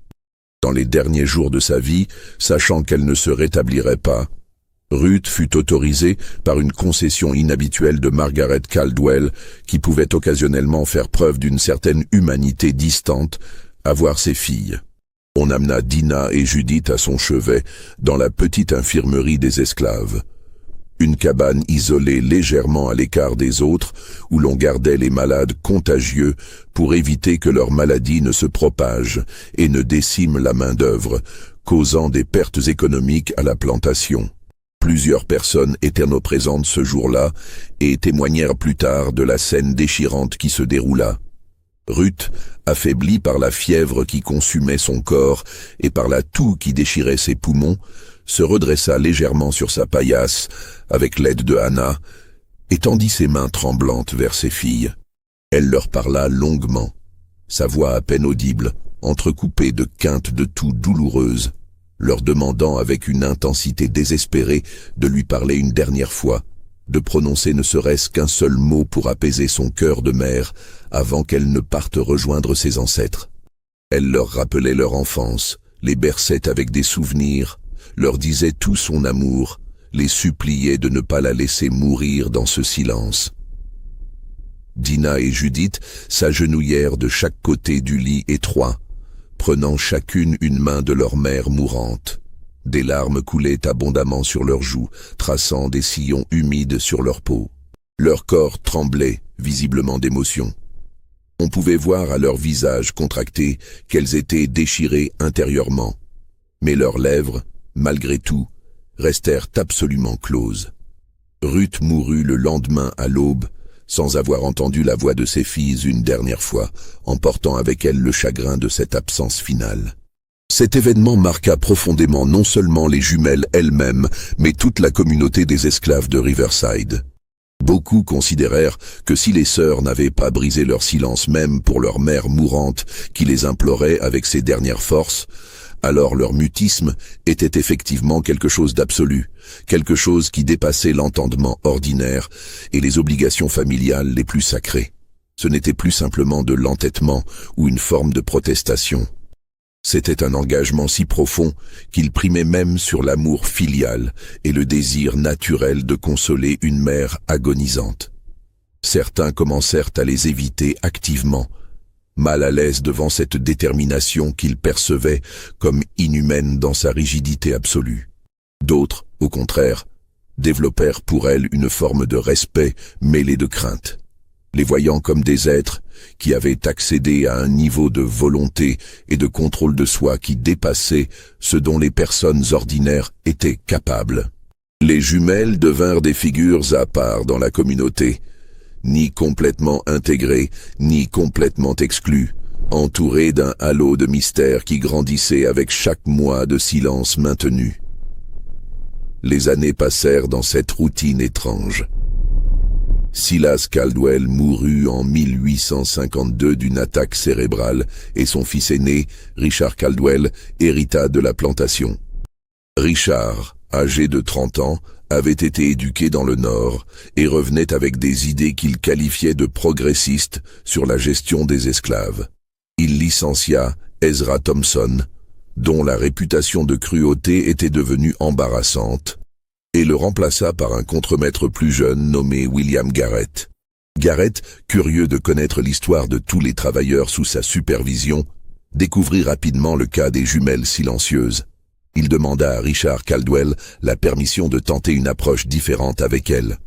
Dans les derniers jours de sa vie, sachant qu'elle ne se rétablirait pas, Ruth fut autorisée par une concession inhabituelle de Margaret Caldwell, qui pouvait occasionnellement faire preuve d'une certaine humanité distante, à voir ses filles. On amena Dina et Judith à son chevet dans la petite infirmerie des esclaves. Une cabane isolée légèrement à l'écart des autres, où l'on gardait les malades contagieux pour éviter que leur maladie ne se propage et ne décime la main-d'œuvre, causant des pertes économiques à la plantation. Plusieurs personnes étaient présentes ce jour-là et témoignèrent plus tard de la scène déchirante qui se déroula. Ruth, affaiblie par la fièvre qui consumait son corps et par la toux qui déchirait ses poumons, se redressa légèrement sur sa paillasse avec l'aide de Hannah et tendit ses mains tremblantes vers ses filles. Elle leur parla longuement, sa voix à peine audible, entrecoupée de quintes de toux douloureuses, leur demandant avec une intensité désespérée de lui parler une dernière fois, de prononcer ne serait-ce qu'un seul mot pour apaiser son cœur de mère avant qu'elle ne parte rejoindre ses ancêtres. Elle leur rappelait leur enfance, les berçait avec des souvenirs, leur disait tout son amour, les suppliait de ne pas la laisser mourir dans ce silence. Dina et Judith s'agenouillèrent de chaque côté du lit étroit, prenant chacune une main de leur mère mourante. Des larmes coulaient abondamment sur leurs joues, traçant des sillons humides sur leur peau. Leur corps tremblait, visiblement d'émotion. On pouvait voir à leurs visages contractés qu'elles étaient déchirées intérieurement. Mais leurs lèvres, malgré tout, restèrent absolument closes. Ruth mourut le lendemain à l'aube, sans avoir entendu la voix de ses filles une dernière fois, emportant avec elle le chagrin de cette absence finale. Cet événement marqua profondément non seulement les jumelles elles-mêmes, mais toute la communauté des esclaves de Riverside. Beaucoup considérèrent que si les sœurs n'avaient pas brisé leur silence même pour leur mère mourante qui les implorait avec ses dernières forces, alors leur mutisme était effectivement quelque chose d'absolu, quelque chose qui dépassait l'entendement ordinaire et les obligations familiales les plus sacrées. Ce n'était plus simplement de l'entêtement ou une forme de protestation. C'était un engagement si profond qu'il primait même sur l'amour filial et le désir naturel de consoler une mère agonisante. Certains commencèrent à les éviter activement, mal à l'aise devant cette détermination qu'ils percevaient comme inhumaine dans sa rigidité absolue. D'autres, au contraire, développèrent pour elles une forme de respect mêlé de crainte, les voyant comme des êtres qui avaient accédé à un niveau de volonté et de contrôle de soi qui dépassait ce dont les personnes ordinaires étaient capables. Les jumelles devinrent des figures à part dans la communauté, ni complètement intégrées, ni complètement exclues, entourées d'un halo de mystère qui grandissait avec chaque mois de silence maintenu. Les années passèrent dans cette routine étrange. Silas Caldwell mourut en 1852 d'une attaque cérébrale et son fils aîné, Richard Caldwell, hérita de la plantation. Richard, âgé de 30 ans, avait été éduqué dans le Nord et revenait avec des idées qu'il qualifiait de progressistes sur la gestion des esclaves. Il licencia Ezra Thompson, dont la réputation de cruauté était devenue embarrassante, et le remplaça par un contremaître plus jeune nommé William Garrett. Garrett, curieux de connaître l'histoire de tous les travailleurs sous sa supervision, découvrit rapidement le cas des jumelles silencieuses. Il demanda à Richard Caldwell la permission de tenter une approche différente avec elles.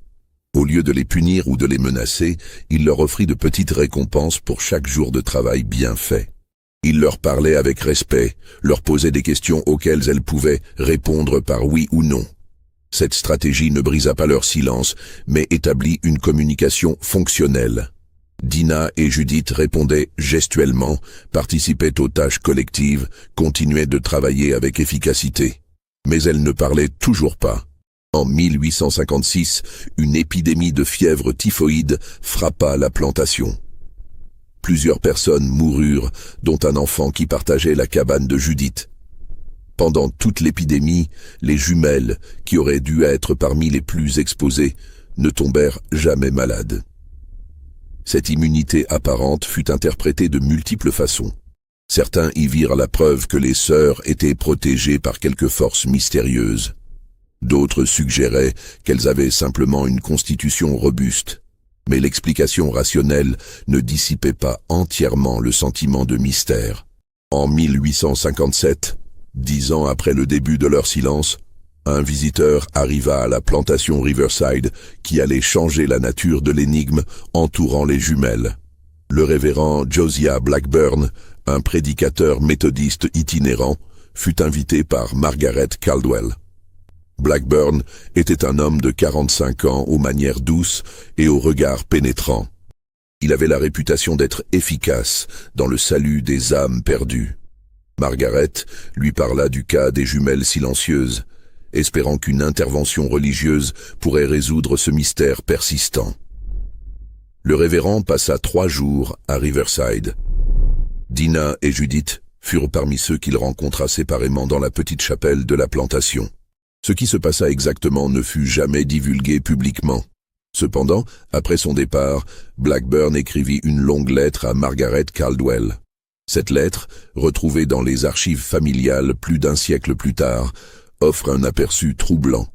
Au lieu de les punir ou de les menacer, il leur offrit de petites récompenses pour chaque jour de travail bien fait. Il leur parlait avec respect, leur posait des questions auxquelles elles pouvaient répondre par oui ou non. Cette stratégie ne brisa pas leur silence, mais établit une communication fonctionnelle. Dina et Judith répondaient gestuellement, participaient aux tâches collectives, continuaient de travailler avec efficacité. Mais elles ne parlaient toujours pas. En 1856, une épidémie de fièvre typhoïde frappa la plantation. Plusieurs personnes moururent, dont un enfant qui partageait la cabane de Judith. Pendant toute l'épidémie, les jumelles, qui auraient dû être parmi les plus exposées, ne tombèrent jamais malades. Cette immunité apparente fut interprétée de multiples façons. Certains y virent la preuve que les sœurs étaient protégées par quelque force mystérieuse. D'autres suggéraient qu'elles avaient simplement une constitution robuste. Mais l'explication rationnelle ne dissipait pas entièrement le sentiment de mystère. En 1857, 10 ans après le début de leur silence, un visiteur arriva à la plantation Riverside qui allait changer la nature de l'énigme entourant les jumelles. Le révérend Josiah Blackburn, un prédicateur méthodiste itinérant, fut invité par Margaret Caldwell. Blackburn était un homme de 45 ans aux manières douces et au regard pénétrant. Il avait la réputation d'être efficace dans le salut des âmes perdues. Margaret lui parla du cas des jumelles silencieuses, espérant qu'une intervention religieuse pourrait résoudre ce mystère persistant. Le révérend passa 3 jours à Riverside. Dina et Judith furent parmi ceux qu'il rencontra séparément dans la petite chapelle de la plantation. Ce qui se passa exactement ne fut jamais divulgué publiquement. Cependant, après son départ, Blackburn écrivit une longue lettre à Margaret Caldwell. Cette lettre, retrouvée dans les archives familiales plus d'un siècle plus tard, offre un aperçu troublant.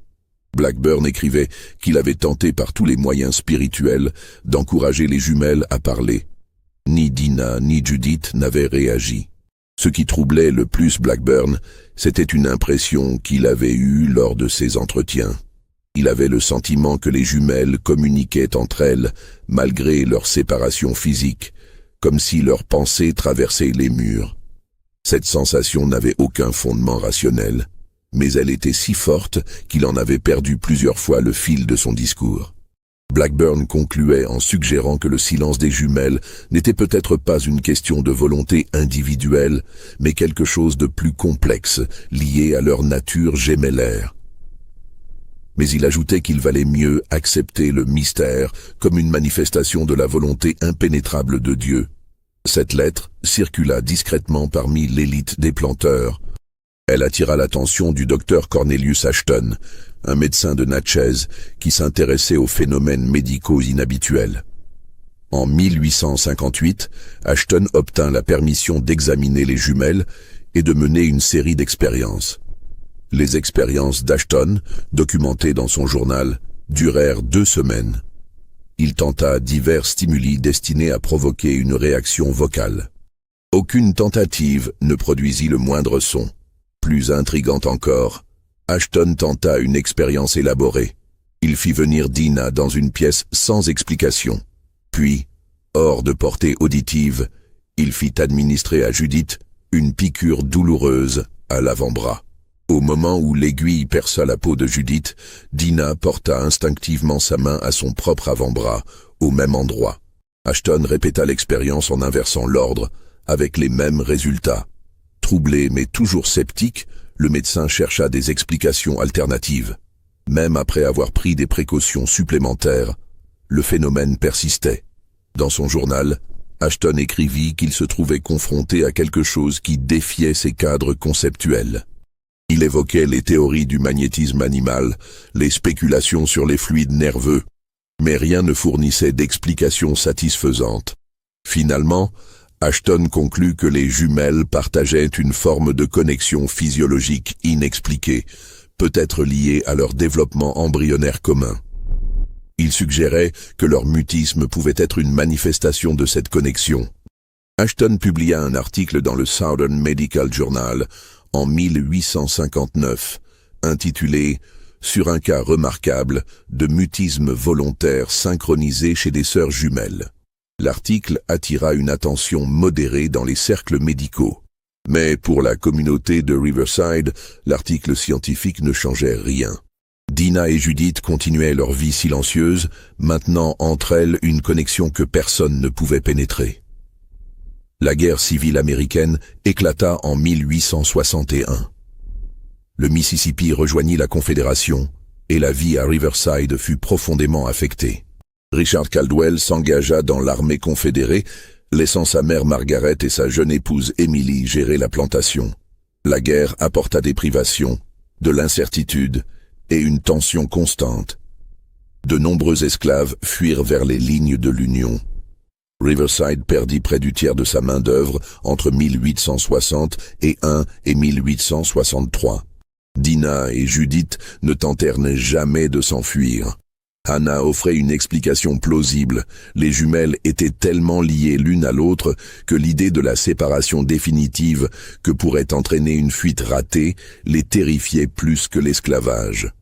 Blackburn écrivait qu'il avait tenté par tous les moyens spirituels d'encourager les jumelles à parler. Ni Dina ni Judith n'avaient réagi. Ce qui troublait le plus Blackburn, c'était une impression qu'il avait eue lors de ces entretiens. Il avait le sentiment que les jumelles communiquaient entre elles, malgré leur séparation physique, comme si leurs pensées traversaient les murs. Cette sensation n'avait aucun fondement rationnel, mais elle était si forte qu'il en avait perdu plusieurs fois le fil de son discours. Blackburn concluait en suggérant que le silence des jumelles n'était peut-être pas une question de volonté individuelle, mais quelque chose de plus complexe, lié à leur nature gémellaire. Mais il ajoutait qu'il valait mieux accepter le mystère comme une manifestation de la volonté impénétrable de Dieu. Cette lettre circula discrètement parmi l'élite des planteurs. Elle attira l'attention du docteur Cornelius Ashton, un médecin de Natchez qui s'intéressait aux phénomènes médicaux inhabituels. En 1858, Ashton obtint la permission d'examiner les jumelles et de mener une série d'expériences. Les expériences d'Ashton, documentées dans son journal, durèrent 2 semaines. Il tenta divers stimuli destinés à provoquer une réaction vocale. Aucune tentative ne produisit le moindre son. Plus intrigante encore, Ashton tenta une expérience élaborée. Il fit venir Dina dans une pièce sans explication. Puis, hors de portée auditive, il fit administrer à Judith une piqûre douloureuse à l'avant-bras. Au moment où l'aiguille perça la peau de Judith, Dina porta instinctivement sa main à son propre avant-bras, au même endroit. Ashton répéta l'expérience en inversant l'ordre, avec les mêmes résultats. Troublé mais toujours sceptique, le médecin chercha des explications alternatives. Même après avoir pris des précautions supplémentaires, le phénomène persistait. Dans son journal, Ashton écrivit qu'il se trouvait confronté à quelque chose qui défiait ses cadres conceptuels. Il évoquait les théories du magnétisme animal, les spéculations sur les fluides nerveux, mais rien ne fournissait d'explication satisfaisante. Finalement, Ashton conclut que les jumelles partageaient une forme de connexion physiologique inexpliquée, peut-être liée à leur développement embryonnaire commun. Il suggérait que leur mutisme pouvait être une manifestation de cette connexion. Ashton publia un article dans le Southern Medical Journal en 1859, intitulé « Sur un cas remarquable de mutisme volontaire synchronisé chez des sœurs jumelles ». L'article attira une attention modérée dans les cercles médicaux. Mais pour la communauté de Riverside, l'article scientifique ne changeait rien. Dina et Judith continuaient leur vie silencieuse, maintenant entre elles une connexion que personne ne pouvait pénétrer. La guerre civile américaine éclata en 1861. Le Mississippi rejoignit la Confédération et la vie à Riverside fut profondément affectée. Richard Caldwell s'engagea dans l'armée confédérée, laissant sa mère Margaret et sa jeune épouse Emily gérer la plantation. La guerre apporta des privations, de l'incertitude et une tension constante. De nombreux esclaves fuirent vers les lignes de l'Union. Riverside perdit près du tiers de sa main-d'œuvre entre 1861 et 1863. Dina et Judith ne tentèrent jamais de s'enfuir. Hannah offrait une explication plausible. Les jumelles étaient tellement liées l'une à l'autre que l'idée de la séparation définitive que pourrait entraîner une fuite ratée les terrifiait plus que l'esclavage.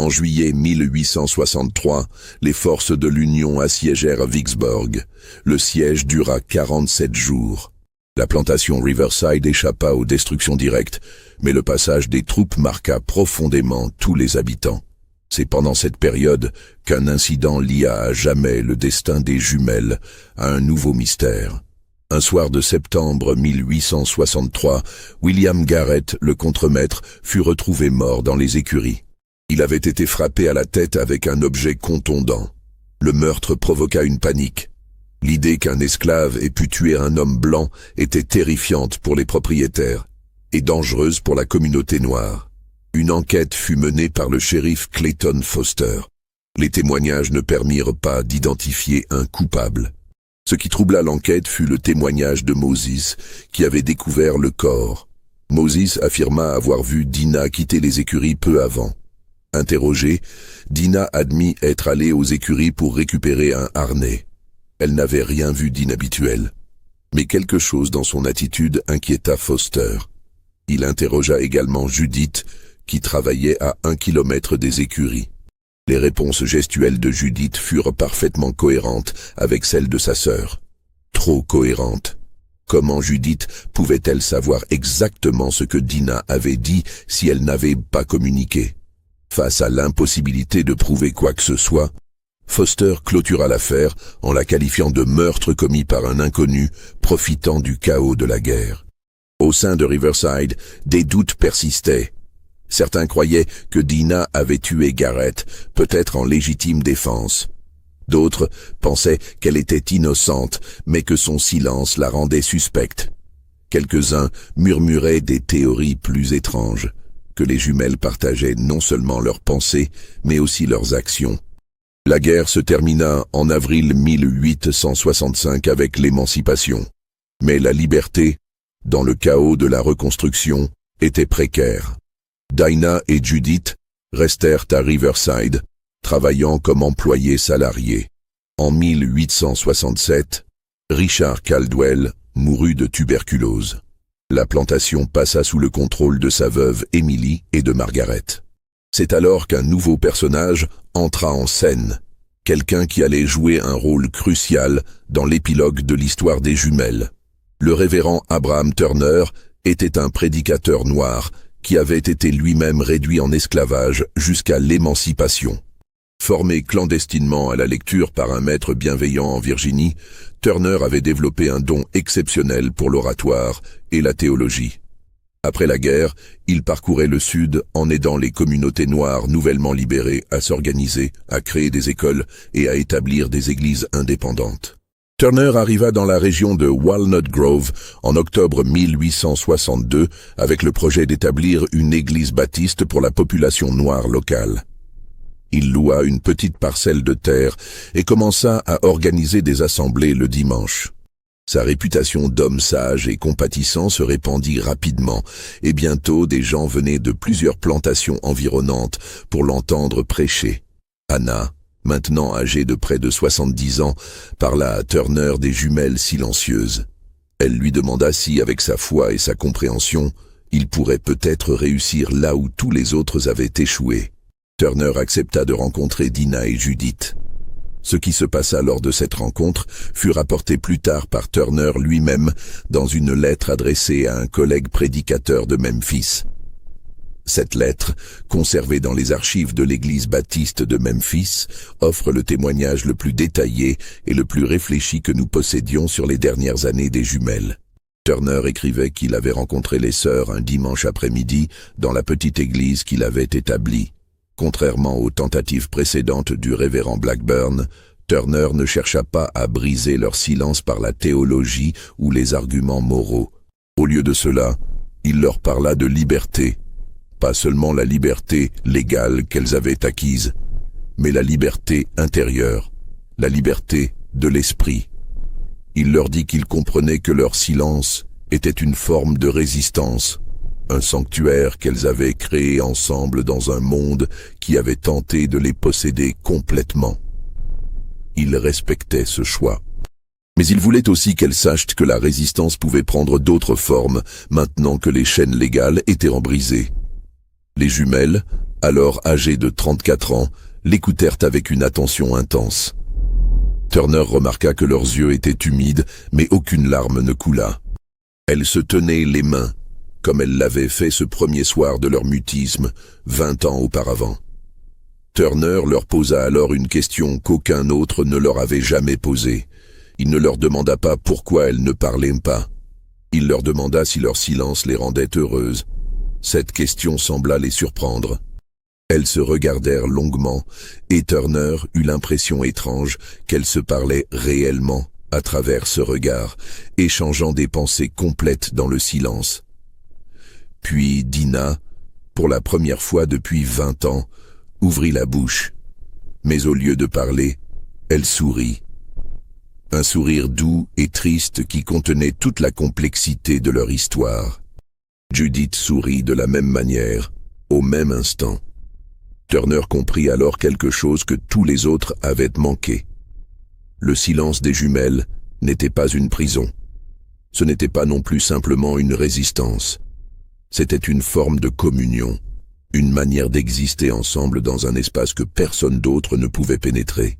En juillet 1863, les forces de l'Union assiégèrent Vicksburg. Le siège dura 47 jours. La plantation Riverside échappa aux destructions directes, mais le passage des troupes marqua profondément tous les habitants. C'est pendant cette période qu'un incident lia à jamais le destin des jumelles à un nouveau mystère. Un soir de septembre 1863, William Garrett, le contremaître, fut retrouvé mort dans les écuries. Il avait été frappé à la tête avec un objet contondant. Le meurtre provoqua une panique. L'idée qu'un esclave ait pu tuer un homme blanc était terrifiante pour les propriétaires et dangereuse pour la communauté noire. Une enquête fut menée par le shérif Clayton Foster. Les témoignages ne permirent pas d'identifier un coupable. Ce qui troubla l'enquête fut le témoignage de Moses, qui avait découvert le corps. Moses affirma avoir vu Dina quitter les écuries peu avant. Interrogée, Dina admit être allée aux écuries pour récupérer un harnais. Elle n'avait rien vu d'inhabituel. Mais quelque chose dans son attitude inquiéta Foster. Il interrogea également Judith, qui travaillait à 1 kilomètre des écuries. Les réponses gestuelles de Judith furent parfaitement cohérentes avec celles de sa sœur. Trop cohérentes. Comment Judith pouvait-elle savoir exactement ce que Dina avait dit si elle n'avait pas communiqué? Face à l'impossibilité de prouver quoi que ce soit, Foster clôtura l'affaire en la qualifiant de meurtre commis par un inconnu profitant du chaos de la guerre. Au sein de Riverside, des doutes persistaient. Certains croyaient que Dina avait tué Garrett, peut-être en légitime défense. D'autres pensaient qu'elle était innocente, mais que son silence la rendait suspecte. Quelques-uns murmuraient des théories plus étranges, que les jumelles partageaient non seulement leurs pensées, mais aussi leurs actions. La guerre se termina en avril 1865 avec l'émancipation. Mais la liberté, dans le chaos de la reconstruction, était précaire. Dinah et Judith restèrent à Riverside, travaillant comme employés salariés. En 1867, Richard Caldwell mourut de tuberculose. La plantation passa sous le contrôle de sa veuve Emily et de Margaret. C'est alors qu'un nouveau personnage entra en scène, quelqu'un qui allait jouer un rôle crucial dans l'épilogue de l'histoire des jumelles. Le révérend Abraham Turner était un prédicateur noir qui avait été lui-même réduit en esclavage jusqu'à l'émancipation. Formé clandestinement à la lecture par un maître bienveillant en Virginie, Turner avait développé un don exceptionnel pour l'oratoire et la théologie. Après la guerre, il parcourait le Sud en aidant les communautés noires nouvellement libérées à s'organiser, à créer des écoles et à établir des églises indépendantes. Turner arriva dans la région de Walnut Grove en octobre 1862 avec le projet d'établir une église baptiste pour la population noire locale. Il loua une petite parcelle de terre et commença à organiser des assemblées le dimanche. Sa réputation d'homme sage et compatissant se répandit rapidement, et bientôt des gens venaient de plusieurs plantations environnantes pour l'entendre prêcher. Anna, maintenant âgée de près de 70 ans, parla à Turner des jumelles silencieuses. Elle lui demanda si, avec sa foi et sa compréhension, il pourrait peut-être réussir là où tous les autres avaient échoué. Turner accepta de rencontrer Dina et Judith. Ce qui se passa lors de cette rencontre fut rapporté plus tard par Turner lui-même dans une lettre adressée à un collègue prédicateur de Memphis. Cette lettre, conservée dans les archives de l'église baptiste de Memphis, offre le témoignage le plus détaillé et le plus réfléchi que nous possédions sur les dernières années des jumelles. Turner écrivait qu'il avait rencontré les sœurs un dimanche après-midi dans la petite église qu'il avait établie. Contrairement aux tentatives précédentes du révérend Blackburn, Turner ne chercha pas à briser leur silence par la théologie ou les arguments moraux. Au lieu de cela, il leur parla de liberté. Pas seulement la liberté légale qu'elles avaient acquise, mais la liberté intérieure, la liberté de l'esprit. Il leur dit qu'il comprenait que leur silence était une forme de résistance, un sanctuaire qu'elles avaient créé ensemble dans un monde qui avait tenté de les posséder complètement. Il respectait ce choix. Mais il voulait aussi qu'elles sachent que la résistance pouvait prendre d'autres formes maintenant que les chaînes légales étaient brisées. Les jumelles, alors âgées de 34 ans, l'écoutèrent avec une attention intense. Turner remarqua que leurs yeux étaient humides, mais aucune larme ne coula. Elles se tenaient les mains, comme elles l'avaient fait ce premier soir de leur mutisme, 20 ans auparavant. Turner leur posa alors une question qu'aucun autre ne leur avait jamais posée. Il ne leur demanda pas pourquoi elles ne parlaient pas. Il leur demanda si leur silence les rendait heureuses. Cette question sembla les surprendre. Elles se regardèrent longuement, et Turner eut l'impression étrange qu'elles se parlaient réellement à travers ce regard, échangeant des pensées complètes dans le silence. Puis Dina, pour la première fois depuis 20 ans, ouvrit la bouche. Mais au lieu de parler, elle sourit. Un sourire doux et triste qui contenait toute la complexité de leur histoire. Judith sourit de la même manière, au même instant. Turner comprit alors quelque chose que tous les autres avaient manqué. Le silence des jumelles n'était pas une prison. Ce n'était pas non plus simplement une résistance. C'était une forme de communion, une manière d'exister ensemble dans un espace que personne d'autre ne pouvait pénétrer.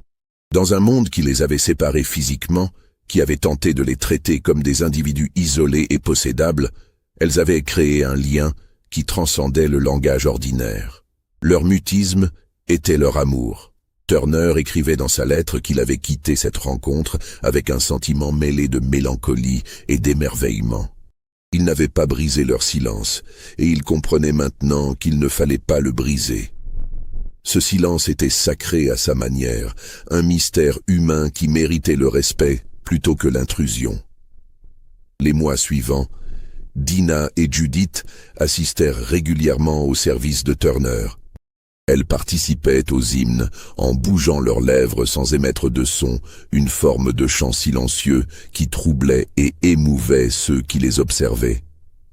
Dans un monde qui les avait séparés physiquement, qui avait tenté de les traiter comme des individus isolés et possédables, elles avaient créé un lien qui transcendait le langage ordinaire. Leur mutisme était leur amour. Turner écrivait dans sa lettre qu'il avait quitté cette rencontre avec un sentiment mêlé de mélancolie et d'émerveillement. Ils n'avaient pas brisé leur silence, et il comprenait maintenant qu'il ne fallait pas le briser. Ce silence était sacré à sa manière, un mystère humain qui méritait le respect plutôt que l'intrusion. Les mois suivants, Dina et Judith assistèrent régulièrement au service de Turner. Elles participaient aux hymnes en bougeant leurs lèvres sans émettre de son, une forme de chant silencieux qui troublait et émouvait ceux qui les observaient.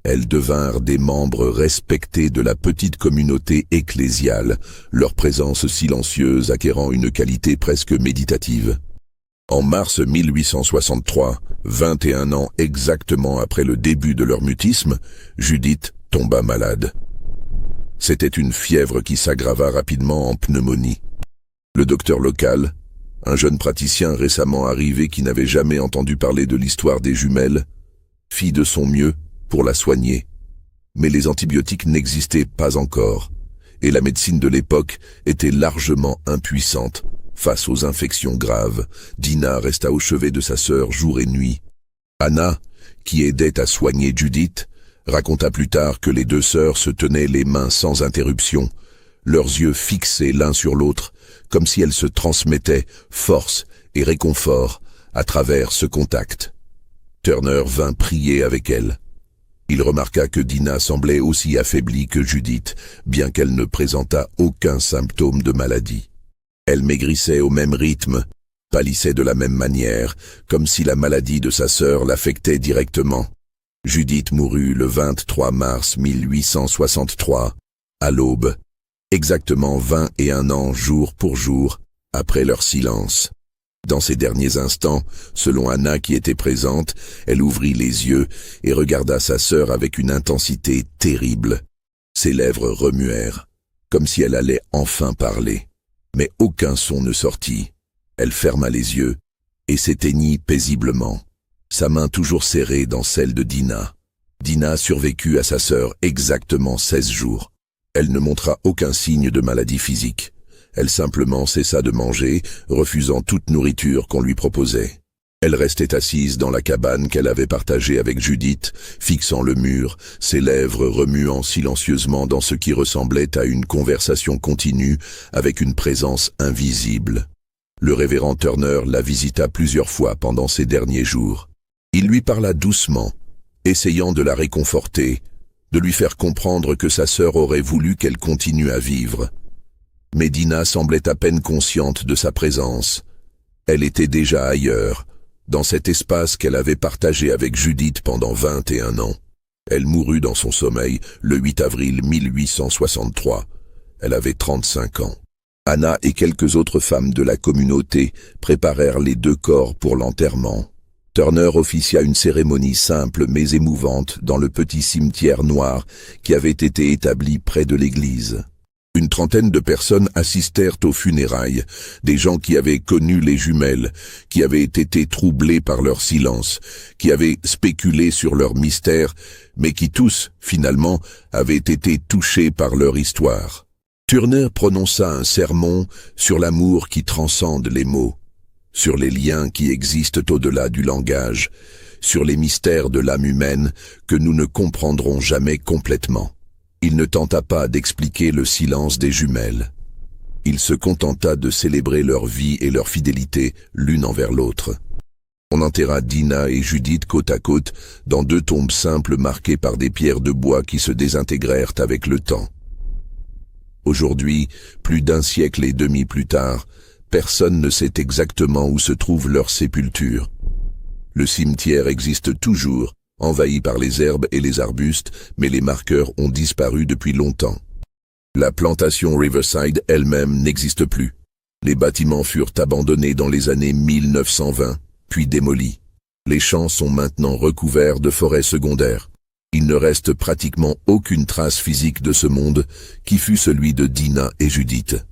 Elles devinrent des membres respectés de la petite communauté ecclésiale, leur présence silencieuse acquérant une qualité presque méditative. En mars 1863, 21 ans exactement après le début de leur mutisme, Judith tomba malade. C'était une fièvre qui s'aggrava rapidement en pneumonie. Le docteur local, un jeune praticien récemment arrivé qui n'avait jamais entendu parler de l'histoire des jumelles, fit de son mieux pour la soigner. Mais les antibiotiques n'existaient pas encore, et la médecine de l'époque était largement impuissante face aux infections graves. Dina resta au chevet de sa sœur jour et nuit. Anna, qui aidait à soigner Judith, raconta plus tard que les deux sœurs se tenaient les mains sans interruption, leurs yeux fixés l'un sur l'autre, comme si elles se transmettaient force et réconfort à travers ce contact. Turner vint prier avec elle. Il remarqua que Dina semblait aussi affaiblie que Judith, bien qu'elle ne présentât aucun symptôme de maladie. Elle maigrissait au même rythme, pâlissait de la même manière, comme si la maladie de sa sœur l'affectait directement. Judith mourut le 23 mars 1863, à l'aube, exactement 21 ans jour pour jour, après leur silence. Dans ces derniers instants, selon Anna qui était présente, elle ouvrit les yeux et regarda sa sœur avec une intensité terrible. Ses lèvres remuèrent, comme si elle allait enfin parler. Mais aucun son ne sortit. Elle ferma les yeux et s'éteignit paisiblement, sa main toujours serrée dans celle de Dina. Dina survécut à sa sœur exactement 16 jours. Elle ne montra aucun signe de maladie physique. Elle simplement cessa de manger, refusant toute nourriture qu'on lui proposait. Elle restait assise dans la cabane qu'elle avait partagée avec Judith, fixant le mur, ses lèvres remuant silencieusement dans ce qui ressemblait à une conversation continue avec une présence invisible. Le révérend Turner la visita plusieurs fois pendant ces derniers jours. Il lui parla doucement, essayant de la réconforter, de lui faire comprendre que sa sœur aurait voulu qu'elle continue à vivre. Mais Dina semblait à peine consciente de sa présence. Elle était déjà ailleurs, dans cet espace qu'elle avait partagé avec Judith pendant 21 ans. Elle mourut dans son sommeil le 8 avril 1863. Elle avait 35 ans. Anna et quelques autres femmes de la communauté préparèrent les deux corps pour l'enterrement. Turner officia une cérémonie simple mais émouvante dans le petit cimetière noir qui avait été établi près de l'église. Une trentaine de personnes assistèrent aux funérailles, des gens qui avaient connu les jumelles, qui avaient été troublés par leur silence, qui avaient spéculé sur leur mystère, mais qui tous, finalement, avaient été touchés par leur histoire. Turner prononça un sermon sur l'amour qui transcende les mots, sur les liens qui existent au-delà du langage, sur les mystères de l'âme humaine que nous ne comprendrons jamais complètement. Il ne tenta pas d'expliquer le silence des jumelles. Il se contenta de célébrer leur vie et leur fidélité l'une envers l'autre. On enterra Dina et Judith côte à côte dans deux tombes simples marquées par des pierres de bois qui se désintégrèrent avec le temps. Aujourd'hui, plus d'un siècle et demi plus tard, Personne ne sait exactement où se trouve leur sépulture. Le cimetière existe toujours, envahi par les herbes et les arbustes, mais les marqueurs ont disparu depuis longtemps. La plantation Riverside elle-même n'existe plus. Les bâtiments furent abandonnés dans les années 1920, puis démolis. Les champs sont maintenant recouverts de forêts secondaires. Il ne reste pratiquement aucune trace physique de ce monde qui fut celui de Dina et Judith.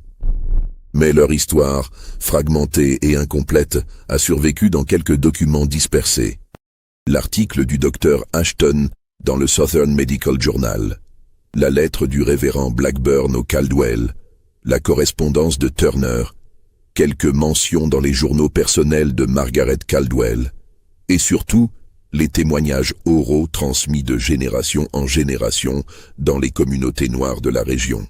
Mais leur histoire, fragmentée et incomplète, a survécu dans quelques documents dispersés. L'article du docteur Ashton dans le Southern Medical Journal, la lettre du révérend Blackburn au Caldwell, la correspondance de Turner, quelques mentions dans les journaux personnels de Margaret Caldwell, et surtout, les témoignages oraux transmis de génération en génération dans les communautés noires de la région.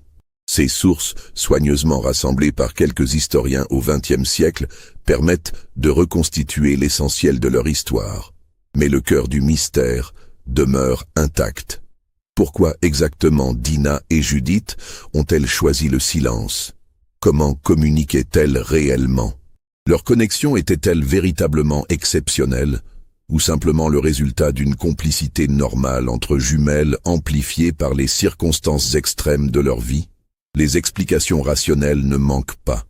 Ces sources, soigneusement rassemblées par quelques historiens au XXe siècle, permettent de reconstituer l'essentiel de leur histoire. Mais le cœur du mystère demeure intact. Pourquoi exactement Dina et Judith ont-elles choisi le silence? Comment communiquaient-elles réellement? Leur connexion était-elle véritablement exceptionnelle, ou simplement le résultat d'une complicité normale entre jumelles amplifiée par les circonstances extrêmes de leur vie? Les explications rationnelles ne manquent pas.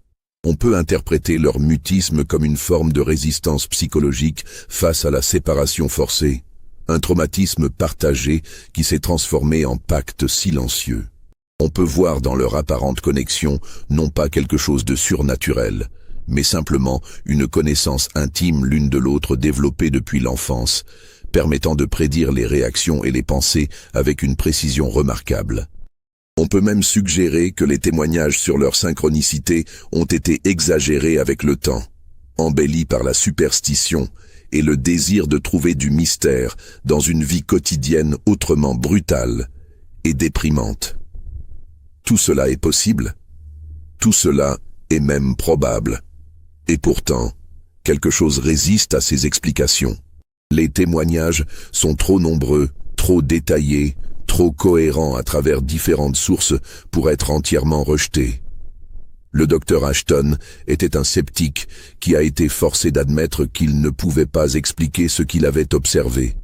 On peut interpréter leur mutisme comme une forme de résistance psychologique face à la séparation forcée, un traumatisme partagé qui s'est transformé en pacte silencieux. On peut voir dans leur apparente connexion non pas quelque chose de surnaturel, mais simplement une connaissance intime l'une de l'autre développée depuis l'enfance, permettant de prédire les réactions et les pensées avec une précision remarquable. On peut même suggérer que les témoignages sur leur synchronicité ont été exagérés avec le temps, embellis par la superstition et le désir de trouver du mystère dans une vie quotidienne autrement brutale et déprimante. Tout cela est possible, tout cela est même probable. Et pourtant, quelque chose résiste à ces explications. Les témoignages sont trop nombreux, trop détaillés, trop cohérents à travers différentes sources pour être entièrement rejetés. Le docteur Ashton était un sceptique qui a été forcé d'admettre qu'il ne pouvait pas expliquer ce qu'il avait observé.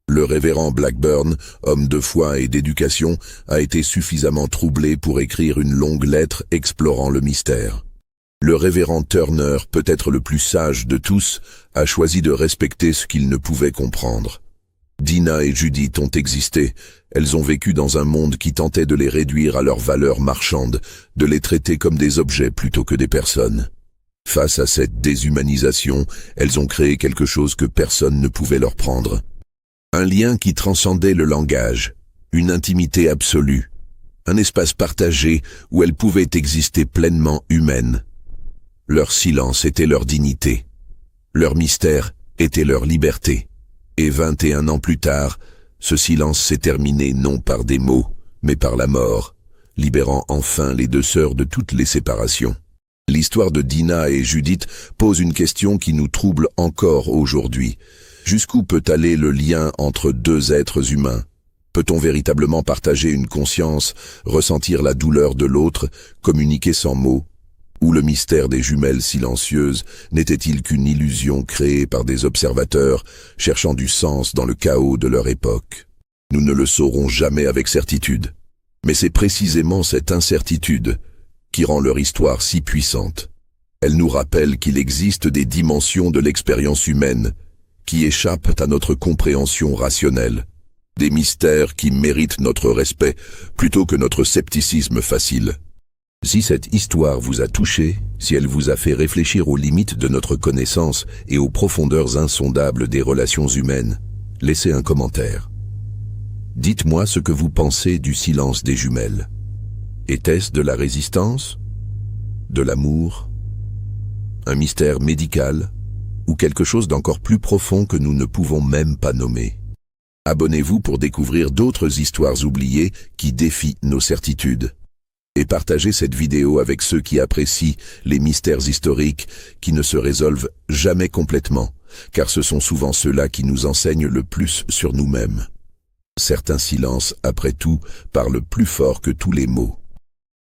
Le révérend Blackburn, homme de foi et d'éducation, a été suffisamment troublé pour écrire une longue lettre explorant le mystère. Le révérend Turner, peut-être le plus sage de tous, a choisi de respecter ce qu'il ne pouvait comprendre. Dina et Judith ont existé, elles ont vécu dans un monde qui tentait de les réduire à leur valeur marchande, de les traiter comme des objets plutôt que des personnes. Face à cette déshumanisation, elles ont créé quelque chose que personne ne pouvait leur prendre. Un lien qui transcendait le langage, une intimité absolue, un espace partagé où elles pouvaient exister pleinement humaines. Leur silence était leur dignité, leur mystère était leur liberté. Et 21 ans plus tard, ce silence s'est terminé non par des mots, mais par la mort, libérant enfin les deux sœurs de toutes les séparations. L'histoire de Dina et Judith pose une question qui nous trouble encore aujourd'hui. Jusqu'où peut aller le lien entre deux êtres humains? Peut-on véritablement partager une conscience, ressentir la douleur de l'autre, communiquer sans mots? Ou le mystère des jumelles silencieuses n'était-il qu'une illusion créée par des observateurs cherchant du sens dans le chaos de leur époque? Nous ne le saurons jamais avec certitude. Mais c'est précisément cette incertitude qui rend leur histoire si puissante. Elle nous rappelle qu'il existe des dimensions de l'expérience humaine qui échappent à notre compréhension rationnelle. Des mystères qui méritent notre respect plutôt que notre scepticisme facile. Si cette histoire vous a touché, si elle vous a fait réfléchir aux limites de notre connaissance et aux profondeurs insondables des relations humaines, laissez un commentaire. Dites-moi ce que vous pensez du silence des jumelles. Était-ce de la résistance? De l'amour? Un mystère médical? Ou quelque chose d'encore plus profond que nous ne pouvons même pas nommer? Abonnez-vous pour découvrir d'autres histoires oubliées qui défient nos certitudes. Et partagez cette vidéo avec ceux qui apprécient les mystères historiques qui ne se résolvent jamais complètement, car ce sont souvent ceux-là qui nous enseignent le plus sur nous-mêmes. Certains silences, après tout, parlent plus fort que tous les mots.